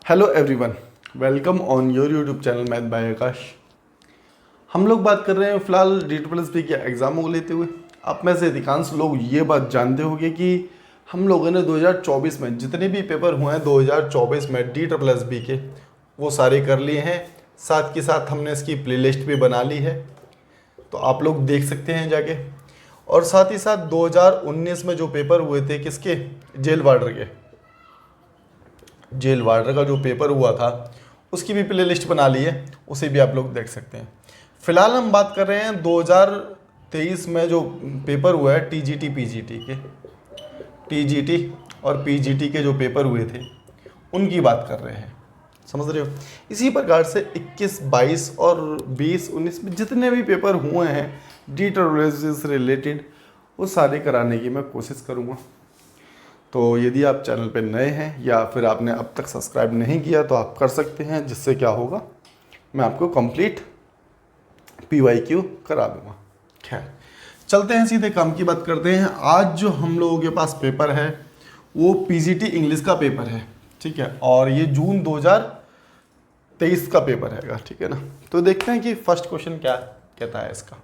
Hello everyone, welcome on your YouTube channel math by Akash. हम लोग बात कर रहे हैं फिलहाल DSSB के एग्ज़ामों को लेते हुए। आप में से अधिकांश लोग ये बात जानते होंगे कि हम लोगों ने 2024 में जितने भी पेपर हुए हैं 2024 में DSSB के, वो सारे कर लिए हैं। साथ के साथ हमने इसकी प्लेलिस्ट भी बना ली है, तो आप लोग देख सकते हैं जाके। और साथ ही साथ 2019 में जो पेपर हुए थे किसके, जेल वार्डर का जो पेपर हुआ था उसकी भी प्ले लिस्ट बना ली है, उसे भी आप लोग देख सकते हैं। फिलहाल हम बात कर रहे हैं 2023 में जो पेपर हुआ है टीजीटी और पीजीटी के जो पेपर हुए थे उनकी बात कर रहे हैं, समझ रहे हो। इसी प्रकार से 21, 22 और 20, 19 में जितने भी पेपर हुए हैं DSSB से रिलेटेड वो सारे कराने की मैं कोशिश करूँगा। तो यदि आप चैनल पे नए हैं या फिर आपने अब तक सब्सक्राइब नहीं किया तो आप कर सकते हैं, जिससे क्या होगा मैं आपको कंप्लीट PYQ करा दूंगा। खैर चलते हैं, सीधे काम की बात करते हैं। आज जो हम लोगों के पास पेपर है वो PGT इंग्लिश का पेपर है, ठीक है, और ये जून 2023 का पेपर है, ठीक है ना। तो देखते हैं कि फर्स्ट क्वेश्चन क्या कहता है इसका।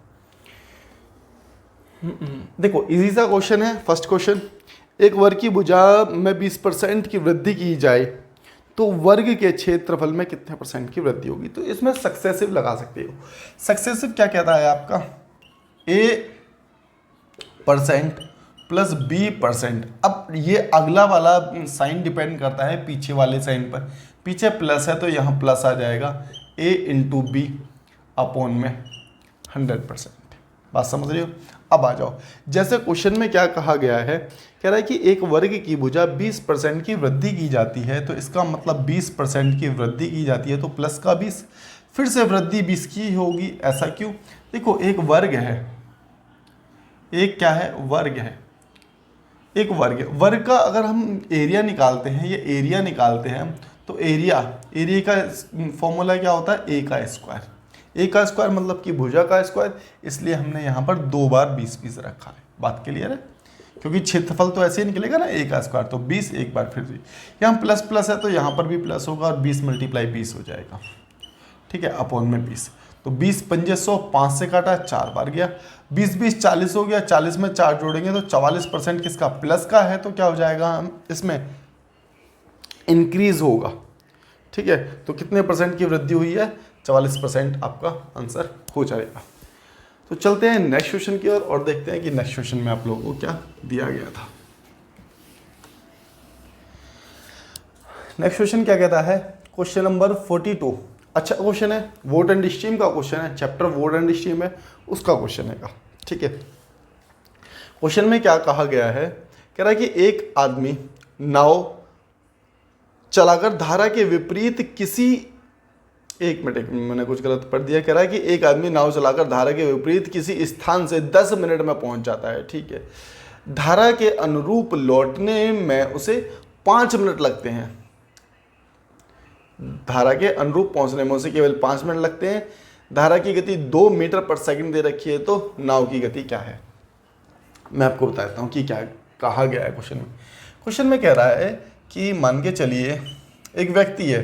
देखो इजी सा क्वेश्चन है। फर्स्ट क्वेश्चन, एक वर्ग की भुजा में 20% की वृद्धि की जाए तो वर्ग के क्षेत्रफल में कितने % की वृद्धि होगी। तो इसमें सक्सेसिव लगा सकते हो। सक्सेसिव क्या कहता है आपका, A% प्लस B%। अब ये अगला वाला साइन डिपेंड करता है पीछे वाले साइन पर। पीछे प्लस है तो यहाँ प्लस आ जाएगा, A इंटू बी अपॉन में 100%। बात समझ रहे हो। अब आ जाओ, जैसे क्वेश्चन में क्या कहा गया है, कह रहा है कि एक वर्ग की भुजा 20% की वृद्धि की जाती है, तो इसका मतलब 20% की वृद्धि की जाती है तो प्लस का 20, फिर से वृद्धि 20 की होगी। ऐसा क्यों? देखो एक वर्ग है, एक क्या है, वर्ग है, एक वर्ग है। वर्ग का अगर हम एरिया निकालते हैं, ये एरिया निकालते हैं, तो एरिया का फॉर्मूला क्या होता है, A का स्क्वायर। A का स्क्वायर मतलब कि भुजा का स्क्वायर, इसलिए हमने यहाँ पर 2 बार 20 रखा है। बात क्लियर है, क्योंकि क्षेत्रफल तो ऐसे ही निकलेगा ना, A का स्क्वायर तो 20, एक बार फिर भी यहाँ प्लस प्लस है तो यहाँ पर भी प्लस होगा और 20 × 20 हो जाएगा, ठीक है, अपॉन में 20। तो 20 पंजे 100, 5 से काटा 4 बार गया, 20 20 40 हो गया, 40 में 4 जोड़ेंगे तो 44% किसका, प्लस का है, तो क्या हो जाएगा, हम इसमें इंक्रीज होगा, ठीक है। तो कितने % की वृद्धि हुई है, 44% आपका आंसर हो जाएगा। तो चलते हैं नेक्स्ट क्वेश्चन की ओर और देखते हैं कि नेक्स्ट क्वेश्चन में आप लोगों को क्या दिया गया था। नेक्स्ट क्वेश्चन क्या कहता है, क्वेश्चन नंबर 42। अच्छा क्वेश्चन है, वोट एंड स्ट्रीम का क्वेश्चन है, चैप्टर वोट एंड स्ट्रीम है उसका क्वेश्चन है, ठीक है। क्वेश्चन में क्या कहा गया है, कह रहा है कि एक आदमी नाव चलाकर धारा के विपरीत किसी, एक मिनट मैंने कुछ गलत पढ़ दिया। कह रहा है कि एक आदमी नाव चलाकर धारा के विपरीत किसी स्थान से 10 मिनट में पहुंच जाता है, ठीक है। धारा के अनुरूप लौटने में उसे 5 मिनट लगते हैं। धारा के अनुरूप पहुंचने में उसे केवल 5 मिनट लगते हैं। धारा की गति 2 मीटर पर सेकंड दे रखी है, तो नाव की गति क्या है। मैं आपको बताता हूँ कि क्या कहा गया है क्वेश्चन में। क्वेश्चन में कह रहा है कि मान के चलिए एक व्यक्ति है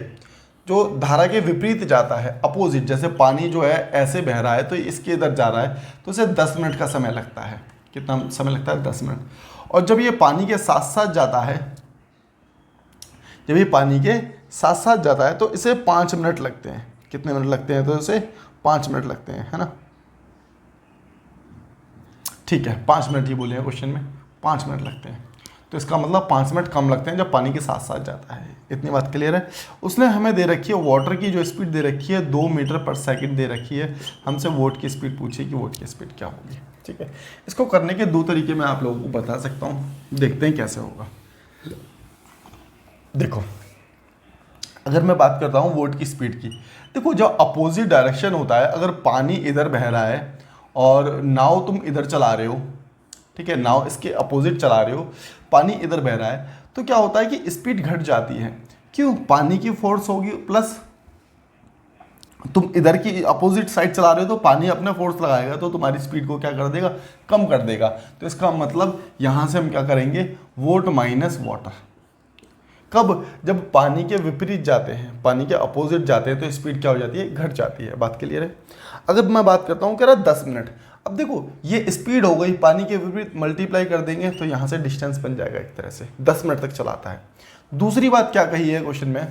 जो धारा के विपरीत जाता है, अपोजिट, जैसे पानी जो है ऐसे बह रहा है तो इसके इधर जा रहा है, तो उसे 10 मिनट का समय लगता है। कितना समय लगता है, 10 मिनट। और जब ये पानी के साथ साथ जाता है, जब ये पानी के साथ साथ जाता है तो इसे 5 मिनट लगते हैं। कितने मिनट लगते हैं, तो इसे 5 मिनट लगते हैं, है ना, ठीक है। 5 मिनट ही बोले हैं क्वेश्चन में, 5 मिनट लगते हैं, तो इसका मतलब 5 मिनट कम लगते हैं जब पानी के साथ साथ जाता है। इतनी बात क्लियर है। उसने हमें दे रखी है वाटर की जो स्पीड दे रखी है 2 मीटर पर सेकंड दे रखी है। हमसे वोट की स्पीड पूछी कि वोट की स्पीड क्या होगी, ठीक है। इसको करने के 2 तरीके मैं आप लोगों को बता सकता हूँ, देखते हैं कैसे होगा। देखो अगर मैं बात करता हूँ वोट की स्पीड की, देखो जो अपोजिट डायरेक्शन होता है, अगर पानी इधर बह रहा है और नाव तुम इधर चला रहे हो, ठीक है, नाव इसके अपोजिट चला रहे हो, पानी इधर बह रहा है, तो क्या होता है कि स्पीड घट जाती है। क्यों? पानी की फोर्स होगी प्लस तुम इधर की अपोजिट साइड चला रहे हो तो पानी अपना फोर्स लगाएगा तो तुम्हारी स्पीड को क्या कर देगा, कम कर देगा। तो इसका मतलब यहाँ से हम क्या करेंगे, वोट माइनस वाटर, कब? जब पानी के विपरीत जाते हैं, पानी के अपोजिट जाते हैं तो स्पीड क्या हो जाती है? घट जाती है। बात क्लियर है? अगर मैं बात करता हूँ कह रहा 10 मिनट, अब देखो ये स्पीड हो गई, पानी के विपरीत मल्टीप्लाई कर देंगे तो यहाँ से डिस्टेंस बन जाएगा एक तरह से, 10 मिनट तक चलाता है। दूसरी बात क्या कही है क्वेश्चन में?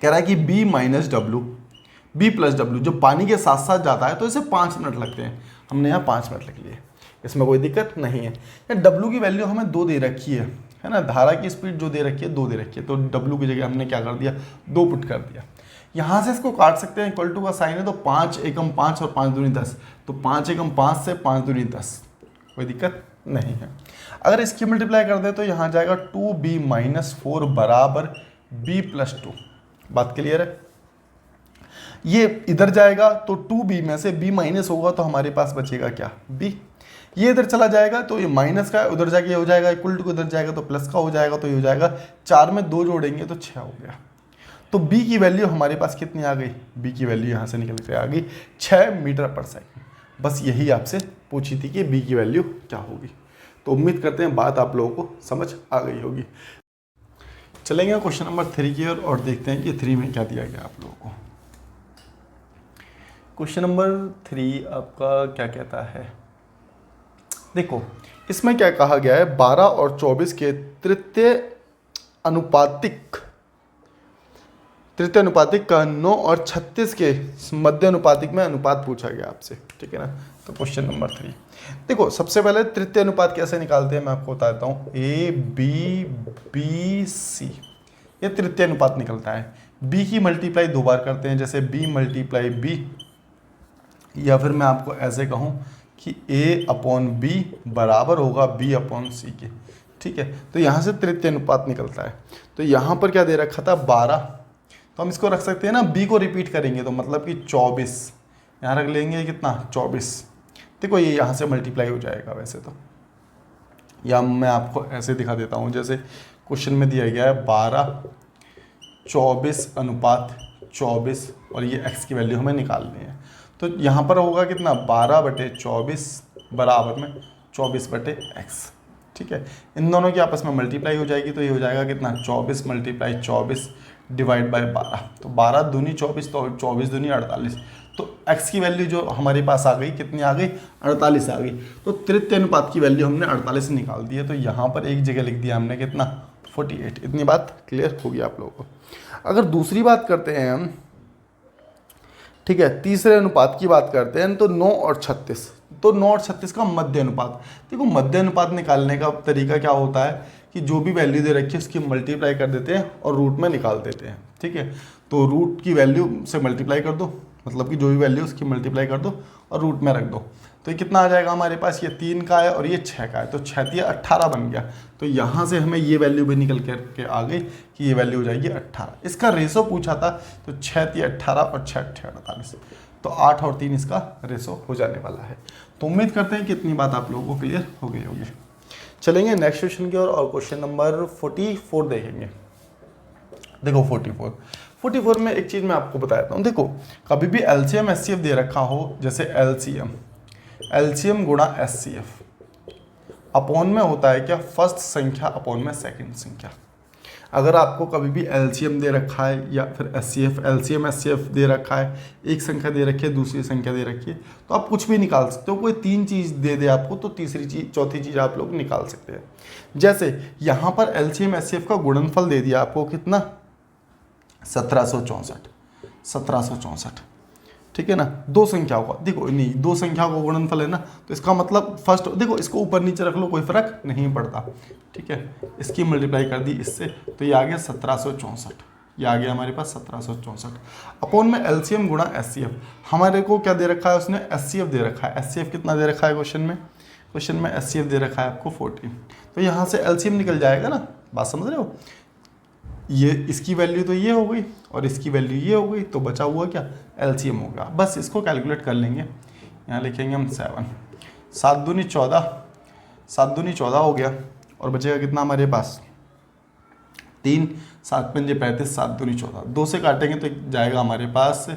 कह रहा है कि b minus W, b plus W जो पानी के साथ साथ जाता है तो इसे 5 मिनट लगते हैं, हमने यहाँ 5 मिनट लिख लिए, इसमें कोई दिक्कत नहीं है। W की वैल्यू हमें 2 दे रखी है ना, धारा की स्पीड जो दे रखी है 2 दे रखी है, तो W की जगह हमने क्या कर दिया? 2 पुट कर दिया। यहाँ से इसको काट सकते हैं, इक्वल टू का साइन है तो 5 एकम 5 और 5 दूनी 10, तो 5 एकम 5 से 5 दूनी 10, कोई दिक्कत नहीं है। अगर इसकी मल्टीप्लाई कर दे तो यहाँ जाएगा 2b माइनस 4 बराबर b प्लस 2। बात क्लियर है? ये इधर जाएगा तो 2b में से b माइनस होगा तो हमारे पास बचेगा क्या? b। ये इधर चला जाएगा तो ये माइनस का उधर जाके हो जाएगा, इक्वल टू उधर जाएगा तो प्लस का हो जाएगा, तो ये हो जाएगा 4 में 2 जोड़ेंगे तो 6 हो गया। तो b की वैल्यू हमारे पास कितनी आ गई? b की वैल्यू यहाँ से निकल के आ गई 6 मीटर पर सेकंड। बस यही आपसे पूछी थी कि b की वैल्यू क्या होगी। तो उम्मीद करते हैं बात आप लोगों को समझ आ गई होगी। चलेंगे क्वेश्चन नंबर 3 की ओर और देखते हैं कि 3 में क्या दिया गया आप लोगों को। क्वेश्चन नंबर 3 आपका क्या कहता है? देखो इसमें क्या कहा गया है, 12 और 24 के तृतीय अनुपातिक का 9 और 36 के मध्य अनुपातिक में अनुपात पूछा गया आपसे, ठीक है ना। तो क्वेश्चन नंबर 3 देखो, सबसे पहले तृतीय अनुपात कैसे निकालते हैं मैं आपको बता देता हूँ। A B B C ये तृतीय अनुपात निकलता है। B की मल्टीप्लाई 2 बार करते हैं, जैसे B मल्टीप्लाई B, या फिर मैं आपको ऐसे कहूँ कि A अपॉन B बराबर होगा B अपॉन C के, ठीक है। तो यहाँ से तृतीय अनुपात निकलता है। तो यहाँ पर क्या दे रखा था? 12, तो हम इसको रख सकते हैं ना, B को रिपीट करेंगे तो मतलब कि 24, यहाँ रख लेंगे कितना? 24। देखो ये यहाँ से मल्टीप्लाई हो जाएगा वैसे तो, या मैं आपको ऐसे दिखा देता हूँ, जैसे क्वेश्चन में दिया गया है 12 24 अनुपात 24 और ये x की वैल्यू हमें निकालनी है। तो यहाँ पर होगा कितना? 12/24 बराबर में 24/x, ठीक है। इन दोनों की आपस में मल्टीप्लाई हो जाएगी तो ये हो जाएगा कितना? 24 मल्टीप्लाई 24 डिवाइड बाय 12, तो 12 दूनी 24 तो 24 दूनी 48। तो x की वैल्यू जो हमारे पास आ गई कितनी आ गई? 48 आ गई। तो तृतीय अनुपात की वैल्यू हमने 48 निकाल दी है, तो यहाँ पर एक जगह लिख दिया हमने कितना? 48। इतनी बात क्लियर होगी आप लोगों को। अगर दूसरी बात करते हैं हम, ठीक है, तीसरे अनुपात की बात करते हैं, तो 9 और 36, तो 9 और 36 का मध्य अनुपात। देखो मध्य अनुपात निकालने का तरीका क्या होता है कि जो भी वैल्यू दे रखी है उसकी मल्टीप्लाई कर देते हैं और रूट में निकाल देते हैं, ठीक है। तो रूट की वैल्यू से मल्टीप्लाई कर दो, मतलब कि जो भी वैल्यू उसकी मल्टीप्लाई कर दो और रूट में रख दो, तो ये कितना आ जाएगा हमारे पास? ये 3 का है और ये 6 का है, तो 6 या 18 बन गया। तो यहाँ से हमें ये वैल्यू भी निकल के आ गई कि ये वैल्यू हो जाएगी 18। इसका रेशो पूछा था, तो 6 या 18 और 6 48, तो 8 और 3 इसका रेशो हो जाने वाला है। तो उम्मीद करते हैं कि इतनी बात आप लोगों को क्लियर हो गई होगी। चलेंगे नेक्स्ट क्वेश्चन की ओर और क्वेश्चन नंबर 44 देखेंगे। देखो 44 में एक चीज़ मैं आपको बता देता हूँ। देखो कभी भी LCM SCF दे रखा हो, जैसे LCM गुणा SCF, अपॉन में होता है क्या? फर्स्ट संख्या अपॉन में सेकंड संख्या। अगर आपको कभी भी LCM दे रखा है या फिर LCM SCF दे रखा है, एक संख्या दे रखी है दूसरी संख्या दे रखी है, तो आप कुछ भी निकाल सकते हो। कोई 3 चीज़ दे दे आपको तो तीसरी चीज़ चौथी चीज़ आप लोग निकाल सकते हैं। जैसे यहाँ पर LCM SCF का गुणनफल दे दिया आपको कितना? 1764, ठीक है ना। 2 संख्याओं का, देखो नहीं 2 संख्याओं का गुणनफल है ना, तो इसका मतलब फर्स्ट, देखो इसको ऊपर नीचे रख लो कोई फर्क नहीं पड़ता, ठीक है। इसकी मल्टीप्लाई कर दी इससे, तो ये आ गया 1764, ये आ गया हमारे पास 1764। अपॉन में LCM गुणा SCF, हमारे को क्या दे रखा है उसने? SCF दे रखा है। SCF कितना दे रखा है क्वेश्चन में SCF दे रखा है आपको 14, तो यहाँ से LCM निकल जाएगा ना, बात समझ रहे हो। ये इसकी वैल्यू तो ये हो गई और इसकी वैल्यू ये हो गई, तो बचा हुआ क्या? LCM होगा। बस इसको कैलकुलेट कर लेंगे, यहाँ लिखेंगे हम 7 दूनी 14 हो गया, और बचेगा कितना हमारे पास? 3, 7 पंजे 35, 7 दूनी 14, 2 से काटेंगे तो जाएगा हमारे पास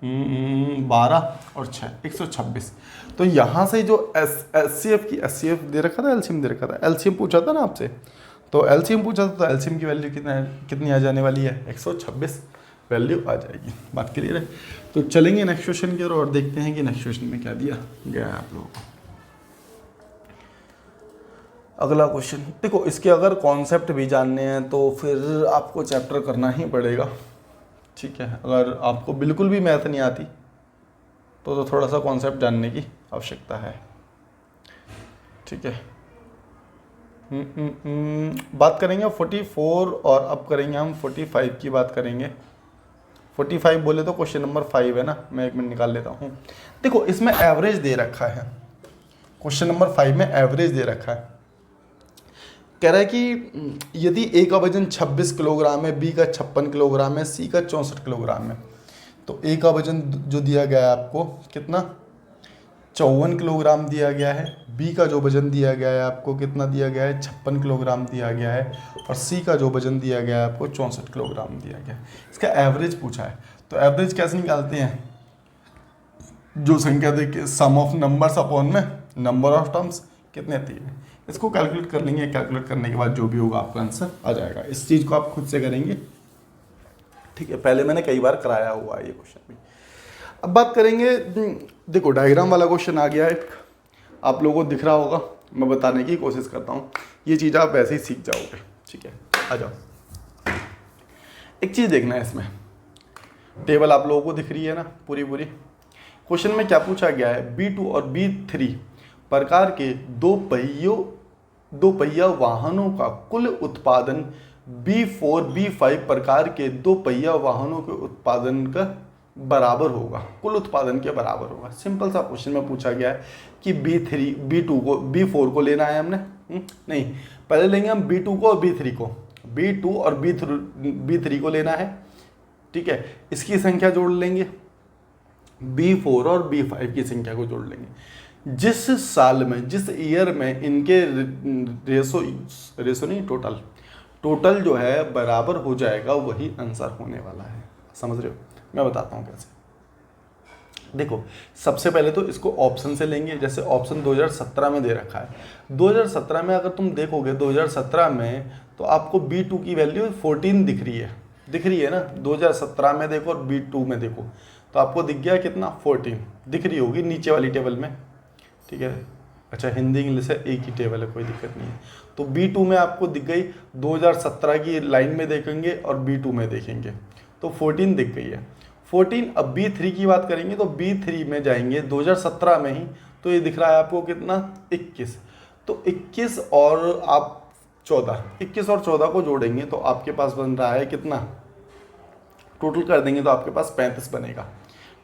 12 और 6 126। तो यहाँ से जो SCF दे रखा था, LCM दे रखा था, LCM पूछा था ना आपसे, तो एलसीएम पूछा था, तो एलसीएम की वैल्यू कितनी आ जाने वाली है, 126 वैल्यू आ जाएगी। बात क्लियर है। तो चलेंगे नेक्स्ट क्वेश्चन की ओर और देखते हैं कि नेक्स्ट क्वेश्चन में क्या दिया गया है आप लोगों को। अगला क्वेश्चन देखो, इसके अगर कॉन्सेप्ट भी जानने हैं तो फिर आपको चैप्टर करना ही पड़ेगा, ठीक है। अगर आपको बिल्कुल भी मैथ नहीं आती तो थोड़ा सा कॉन्सेप्ट जानने की आवश्यकता है, ठीक है। बात करेंगे 44 और अब करेंगे हम 45 की बात करेंगे। 45 बोले तो क्वेश्चन नंबर 5 है ना, मैं 1 मिनट निकाल लेता हूँ। देखो इसमें एवरेज दे रखा है, क्वेश्चन नंबर 5 में एवरेज दे रखा है। कह रहा है कि यदि ए का वजन 26 किलोग्राम है, बी का 56 किलोग्राम है, सी का 64 किलोग्राम है, तो ए का वजन जो दिया गया है आपको कितना 54 किलोग्राम दिया गया है, बी का जो वजन दिया गया है आपको कितना दिया गया है 56 किलोग्राम दिया गया है, और सी का जो वजन दिया गया है आपको 64 किलोग्राम दिया गया है। इसका एवरेज पूछा है, तो एवरेज कैसे निकालते हैं, जो संख्या देखिए सम ऑफ नंबर्स अपॉन में नंबर ऑफ टर्म्स कितने 3, इसको कैलकुलेट कर लेंगे। कैलकुलेट करने के बाद जो भी होगा आपका आंसर आ जाएगा। इस चीज़ को आप खुद से करेंगे, ठीक है। पहले मैंने कई बार कराया हुआ है ये क्वेश्चन भी। अब बात करेंगे, देखो डायग्राम वाला क्वेश्चन आ गया है, आप लोगों को दिख रहा होगा, मैं बताने की कोशिश करता हूँ, ये चीज़ आप वैसे ही सीख जाओगे, ठीक है। आ जाओ, एक चीज़ देखना है इसमें, टेबल आप लोगों को दिख रही है ना पूरी। क्वेश्चन में क्या पूछा गया है, B2 और B3 प्रकार के दो पहिया वाहनों का कुल उत्पादन B4 B5 प्रकार के दो पहिया वाहनों के उत्पादन का बराबर होगा, कुल उत्पादन के बराबर होगा। सिंपल सा क्वेश्चन में पूछा गया है कि B2 को B4 को लेना है हमने, नहीं पहले लेंगे हम B2 को और B3 को, B2 और B3 को लेना है, ठीक है। इसकी संख्या जोड़ लेंगे, B4 और B5 की संख्या को जोड़ लेंगे। जिस साल में, जिस ईयर में इनके रेशो नहीं टोटल जो है बराबर हो जाएगा, वही आंसर होने वाला है। समझ रहे हो, मैं बताता हूँ कैसे। देखो सबसे पहले तो इसको ऑप्शन से लेंगे, जैसे ऑप्शन 2017 में दे रखा है। 2017 में अगर तुम देखोगे 2017 में तो आपको B2 की वैल्यू 14 दिख रही है ना। 2017 में देखो और B2 में देखो तो आपको दिख गया कितना 14 दिख रही होगी नीचे वाली टेबल में, ठीक है। अच्छा हिंदी इंग्लिश है, एक ही टेबल है, कोई दिक्कत नहीं है। तो B2 में आपको दिख गई, 2017 की लाइन में देखेंगे और B2 में देखेंगे तो 14 दिख गई है 14। अब B3 की बात करेंगे तो B3 में जाएंगे 2017 में ही, तो ये दिख रहा है आपको कितना 21। तो 21 और आप 21 और 14 को जोड़ेंगे तो आपके पास बन रहा है कितना, टोटल कर देंगे तो आपके पास 35 बनेगा,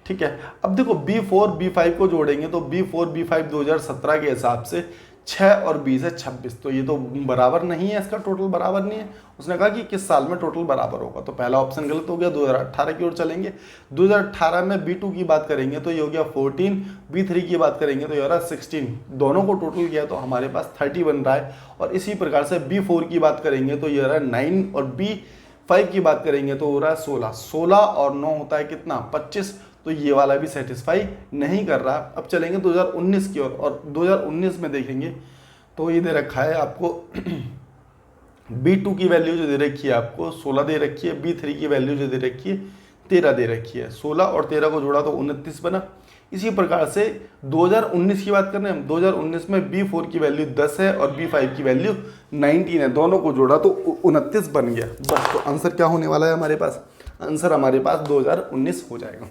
ठीक है। अब देखो B4 B5 को जोड़ेंगे तो B4 B5 2017 के हिसाब से 6 और 20 है 26, तो ये तो बराबर नहीं है, इसका टोटल बराबर नहीं है। उसने कहा कि किस साल में टोटल बराबर होगा, तो पहला ऑप्शन गलत हो गया। 2018 की ओर चलेंगे, 2018 में B2 की बात करेंगे तो ये हो गया 14, B3 की बात करेंगे तो ये हो रहा 16, दोनों को टोटल किया तो हमारे पास 30 बन रहा है। और इसी प्रकार से B4 की बात करेंगे तो ये हो रहा है 9, और B5 की बात करेंगे तो हो रहा है 16 और 9 होता है कितना 25, तो ये वाला भी सेटिस्फाई नहीं कर रहा। अब चलेंगे 2019 की ओर, और 2019 में देखेंगे तो ये दे रखा है आपको B2 की वैल्यू जो दे रखी है आपको 16 दे रखी है, B3 की वैल्यू जो दे रखी है 13 दे रखी है। 16 और 13 को जोड़ा तो 29 बना। इसी प्रकार से 2019 की बात करें हम, 2019 में B4 की वैल्यू 10 है और B5 की वैल्यू 19 है, दोनों को जोड़ा तो 29 बन गया। बस, तो आंसर क्या होने वाला है हमारे पास, आंसर हमारे पास 2019 हो जाएगा।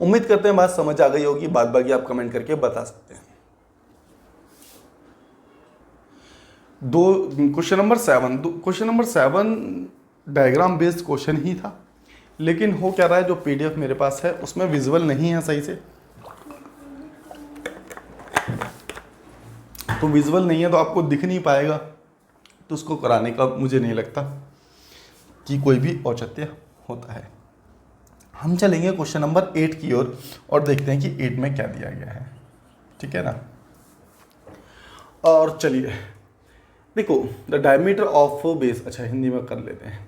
उम्मीद करते हैं बात समझ आ गई होगी, बात बाकी आप कमेंट करके बता सकते हैं। Question number 7 diagram based question ही था, लेकिन हो क्या रहा है जो पीडीएफ मेरे पास है उसमें विजुअल नहीं है सही से, तो विजुअल नहीं है तो आपको दिख नहीं पाएगा, तो उसको कराने का मुझे नहीं लगता कि कोई भी औचित्य होता है। हम चलेंगे क्वेश्चन नंबर 8 की ओर और देखते हैं कि 8 में क्या दिया गया है, ठीक है ना। और चलिए देखो, द डायमीटर ऑफ बेस, अच्छा हिंदी में कर लेते हैं।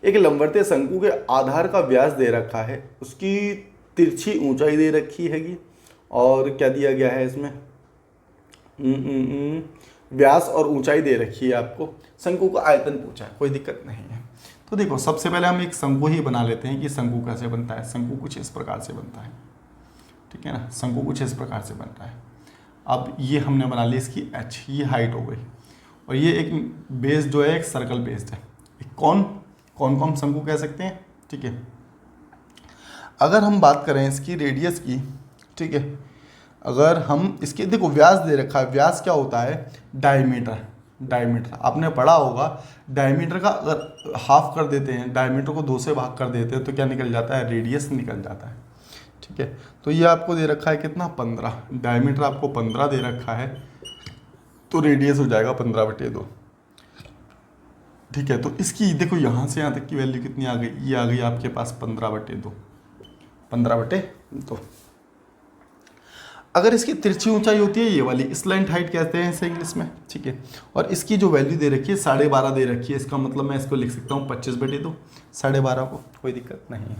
एक लंबवतीय शंकु के आधार का व्यास दे रखा है, उसकी तिरछी ऊंचाई दे रखी हैगी, और क्या दिया गया है इसमें व्यास और ऊंचाई दे रखी है आपको, शंकु का आयतन पूछा है, कोई दिक्कत नहीं है। तो देखो सबसे पहले हम एक शंकु ही बना लेते हैं कि शंकु कैसे बनता है। शंकु कुछ इस प्रकार से बनता है, ठीक है ना, शंकु कुछ इस प्रकार से बनता है। अब ये हमने बना ली इसकी h, ये हाइट हो गई, और ये एक बेस जो है एक सर्कल बेस्ड है। कौन कौन को हम शंकु कह सकते हैं, ठीक है। अगर हम बात करें इसकी रेडियस की, ठीक है, अगर हम इसके देखो व्यास दे रखा है, व्यास क्या होता है, डायमीटर। डायमीटर आपने पढ़ा होगा, डायमीटर का अगर हाफ कर देते हैं, डायमीटर को 2 से भाग कर देते हैं तो क्या निकल जाता है, रेडियस निकल जाता है, ठीक है। तो ये आपको दे रखा है कितना, 15, डायमीटर आपको 15 दे रखा है, तो रेडियस हो जाएगा 15/2, ठीक है। तो इसकी देखो यहाँ से यहाँ तक की वैल्यू कितनी आ गई, ये आ गई आपके पास 15/2, 15/2। अगर इसकी तिरछी ऊंचाई होती है ये वाली, स्लैंट हाइट कहते हैं इसे इंग्लिश में, ठीक है, और इसकी जो वैल्यू दे रखी है 12.5 दे रखी है, इसका मतलब मैं इसको लिख सकता हूँ 25/2, 12.5 को, कोई दिक्कत नहीं है,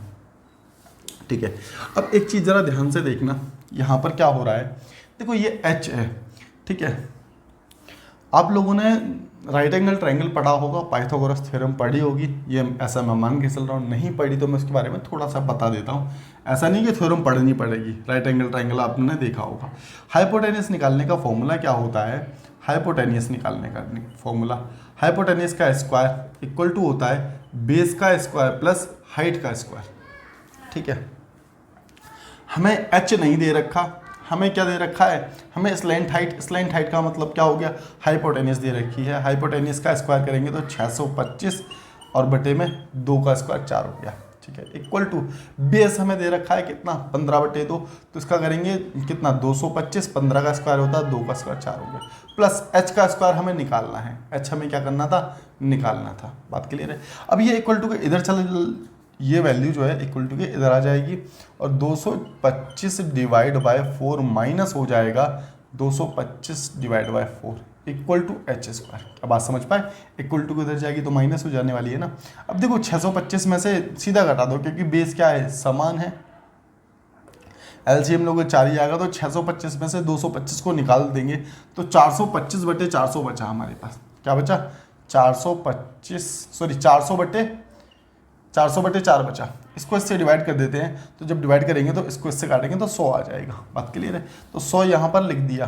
ठीक है। अब एक चीज़ ज़रा ध्यान से देखना, यहाँ पर क्या हो रहा है, देखो ये h है, ठीक है। आप लोगों ने राइट एंगल ट्रायंगल पढ़ा होगा, पाइथागोरस थ्योरम पढ़ी होगी, ये ऐसा मैं मान के चल रहा हूँ, नहीं पढ़ी तो मैं उसके बारे में थोड़ा सा बता देता हूँ। ऐसा नहीं कि थ्योरम पढ़नी पड़ेगी, राइट एंगल ट्रायंगल आपने देखा होगा। हाइपोटेनियस निकालने का फॉर्मूला क्या होता है, हाइपोटेनियस निकालने का फॉर्मूला, हाइपोटेनियस का स्क्वायर इक्वल टू होता है बेस का स्क्वायर प्लस हाइट का स्क्वायर, ठीक है। हमें h नहीं दे रखा, हमें क्या दे रखा है, हमें स्लैंट हाइट, स्लैंट हाइट का मतलब क्या हो गया, हाइपोटेनियस दे रखी है, हाइपोटेनियस का स्क्वायर करेंगे तो 625 और बटे में 2 का स्क्वायर 4 हो गया, ठीक है, इक्वल टू बेस हमें दे रखा है कितना, 15/2, तो इसका करेंगे कितना 225, 15 का स्क्वायर होता है, 2 का स्क्वायर 4 हो गया, प्लस h का स्क्वायर हमें निकालना है, h हमें क्या करना था, निकालना था, बात क्लियर है। अब ये इक्वल टू के इधर चल, ये वैल्यू जो है इक्वल टू के इधर आ जाएगी, और 225 डिवाइड बाय 4 माइनस हो जाएगा 225 divide by 4 equal to h square. अब बात समझ पाए, इक्वल टू इधर जाएगी तो माइनस हो जाने वाली है ना। अब देखो 625 में से सीधा घटा दो, क्योंकि बेस क्या है, समान है, एलसीएम लोग 4 ही आएगा, तो 625 में से 225 को निकाल देंगे तो 425/400 बचा हमारे पास, क्या बचा, 400/4 बचा। इसको इससे डिवाइड कर देते हैं, तो जब डिवाइड करेंगे तो इसको इससे काटेंगे तो 100 आ जाएगा, बात क्लियर है। तो 100 यहाँ पर लिख दिया,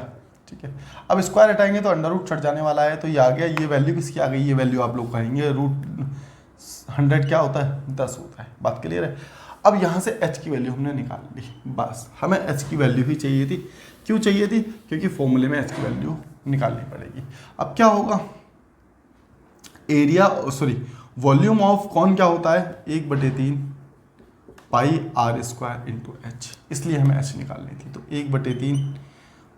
ठीक है। अब स्क्वायर हटाएंगे तो अंडर रूट छट जाने वाला है, तो ये आ गया, ये वैल्यू किसकी आ गई, ये वैल्यू आप लोग कहेंगे √100 क्या होता है, 10 होता है, बात क्लियर है। अब यहाँ से h की वैल्यू हमने निकाल ली, बस हमें h की वैल्यू ही चाहिए थी। क्यों चाहिए थी, क्योंकि फॉर्मूले में h की वैल्यू निकालनी पड़ेगी। अब क्या होगा, एरिया वॉल्यूम ऑफ कौन क्या होता है, 1/3 पाई r स्क्वायर इंटू h, इसलिए हमें h निकालनी थी। तो 1/3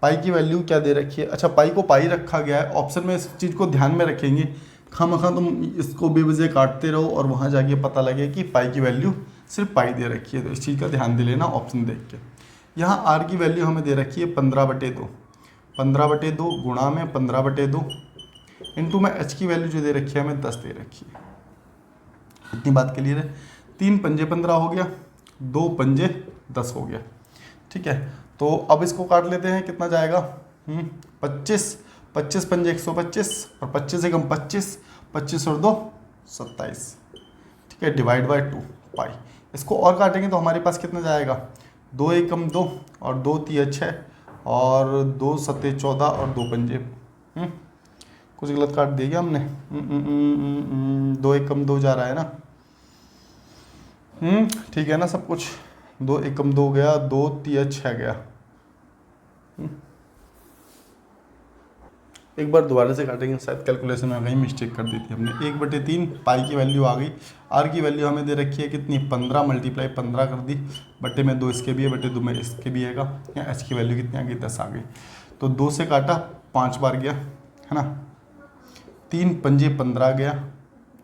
पाई की वैल्यू क्या दे रखी है, अच्छा पाई को पाई रखा गया है, ऑप्शन में इस चीज़ को ध्यान में रखेंगे, खामखा तुम इसको बेवजह काटते रहो और वहाँ जाके पता लगे कि पाई की वैल्यू सिर्फ पाई दे रखी है, तो इस चीज़ का ध्यान दे लेना ऑप्शन देख के। यहाँ r की वैल्यू हमें दे रखी है 15/2, 15/2 गुणा में 15/2 इंटू में h की वैल्यू जो दे रखी है हमें 10 दे रखी है। इतनी बात क्लियर है। 3 पंजे 15 हो गया, 2 पंजे 10 हो गया, ठीक है। तो अब इसको काट लेते हैं, कितना जाएगा, 25 पंजे 125 और 25 से कम 25 और 2 27, ठीक है, डिवाइड बाय 2 पाई। इसको और काटेंगे तो हमारे पास कितना जाएगा, 2 एकम 2 और 2 तिया 6 और 2 सत्ते 14 और 2 पंजे कुछ गलत काट दिया क्या हमने, 2 एकम 2 जा रहा है ना, ठीक है ना सब कुछ, 2 एकम 2 गया, 2 तिया 6 गया। एक बार दोबारा से काटेंगे, शायद कैलकुलेशन में कहीं मिस्टेक कर दी थी हमने। 1/3 पाई की वैल्यू आ गई, आर की वैल्यू हमें दे रखी है कितनी, 15 × 15 कर दी, बटे में 2 इसके भी है, बटे 2 में इसके भी हैगा। एच की वैल्यू कितनी आ गई, 10 आ गई। तो 2 से काटा 5 बार गया है ना, 3 पंजे 15 गया,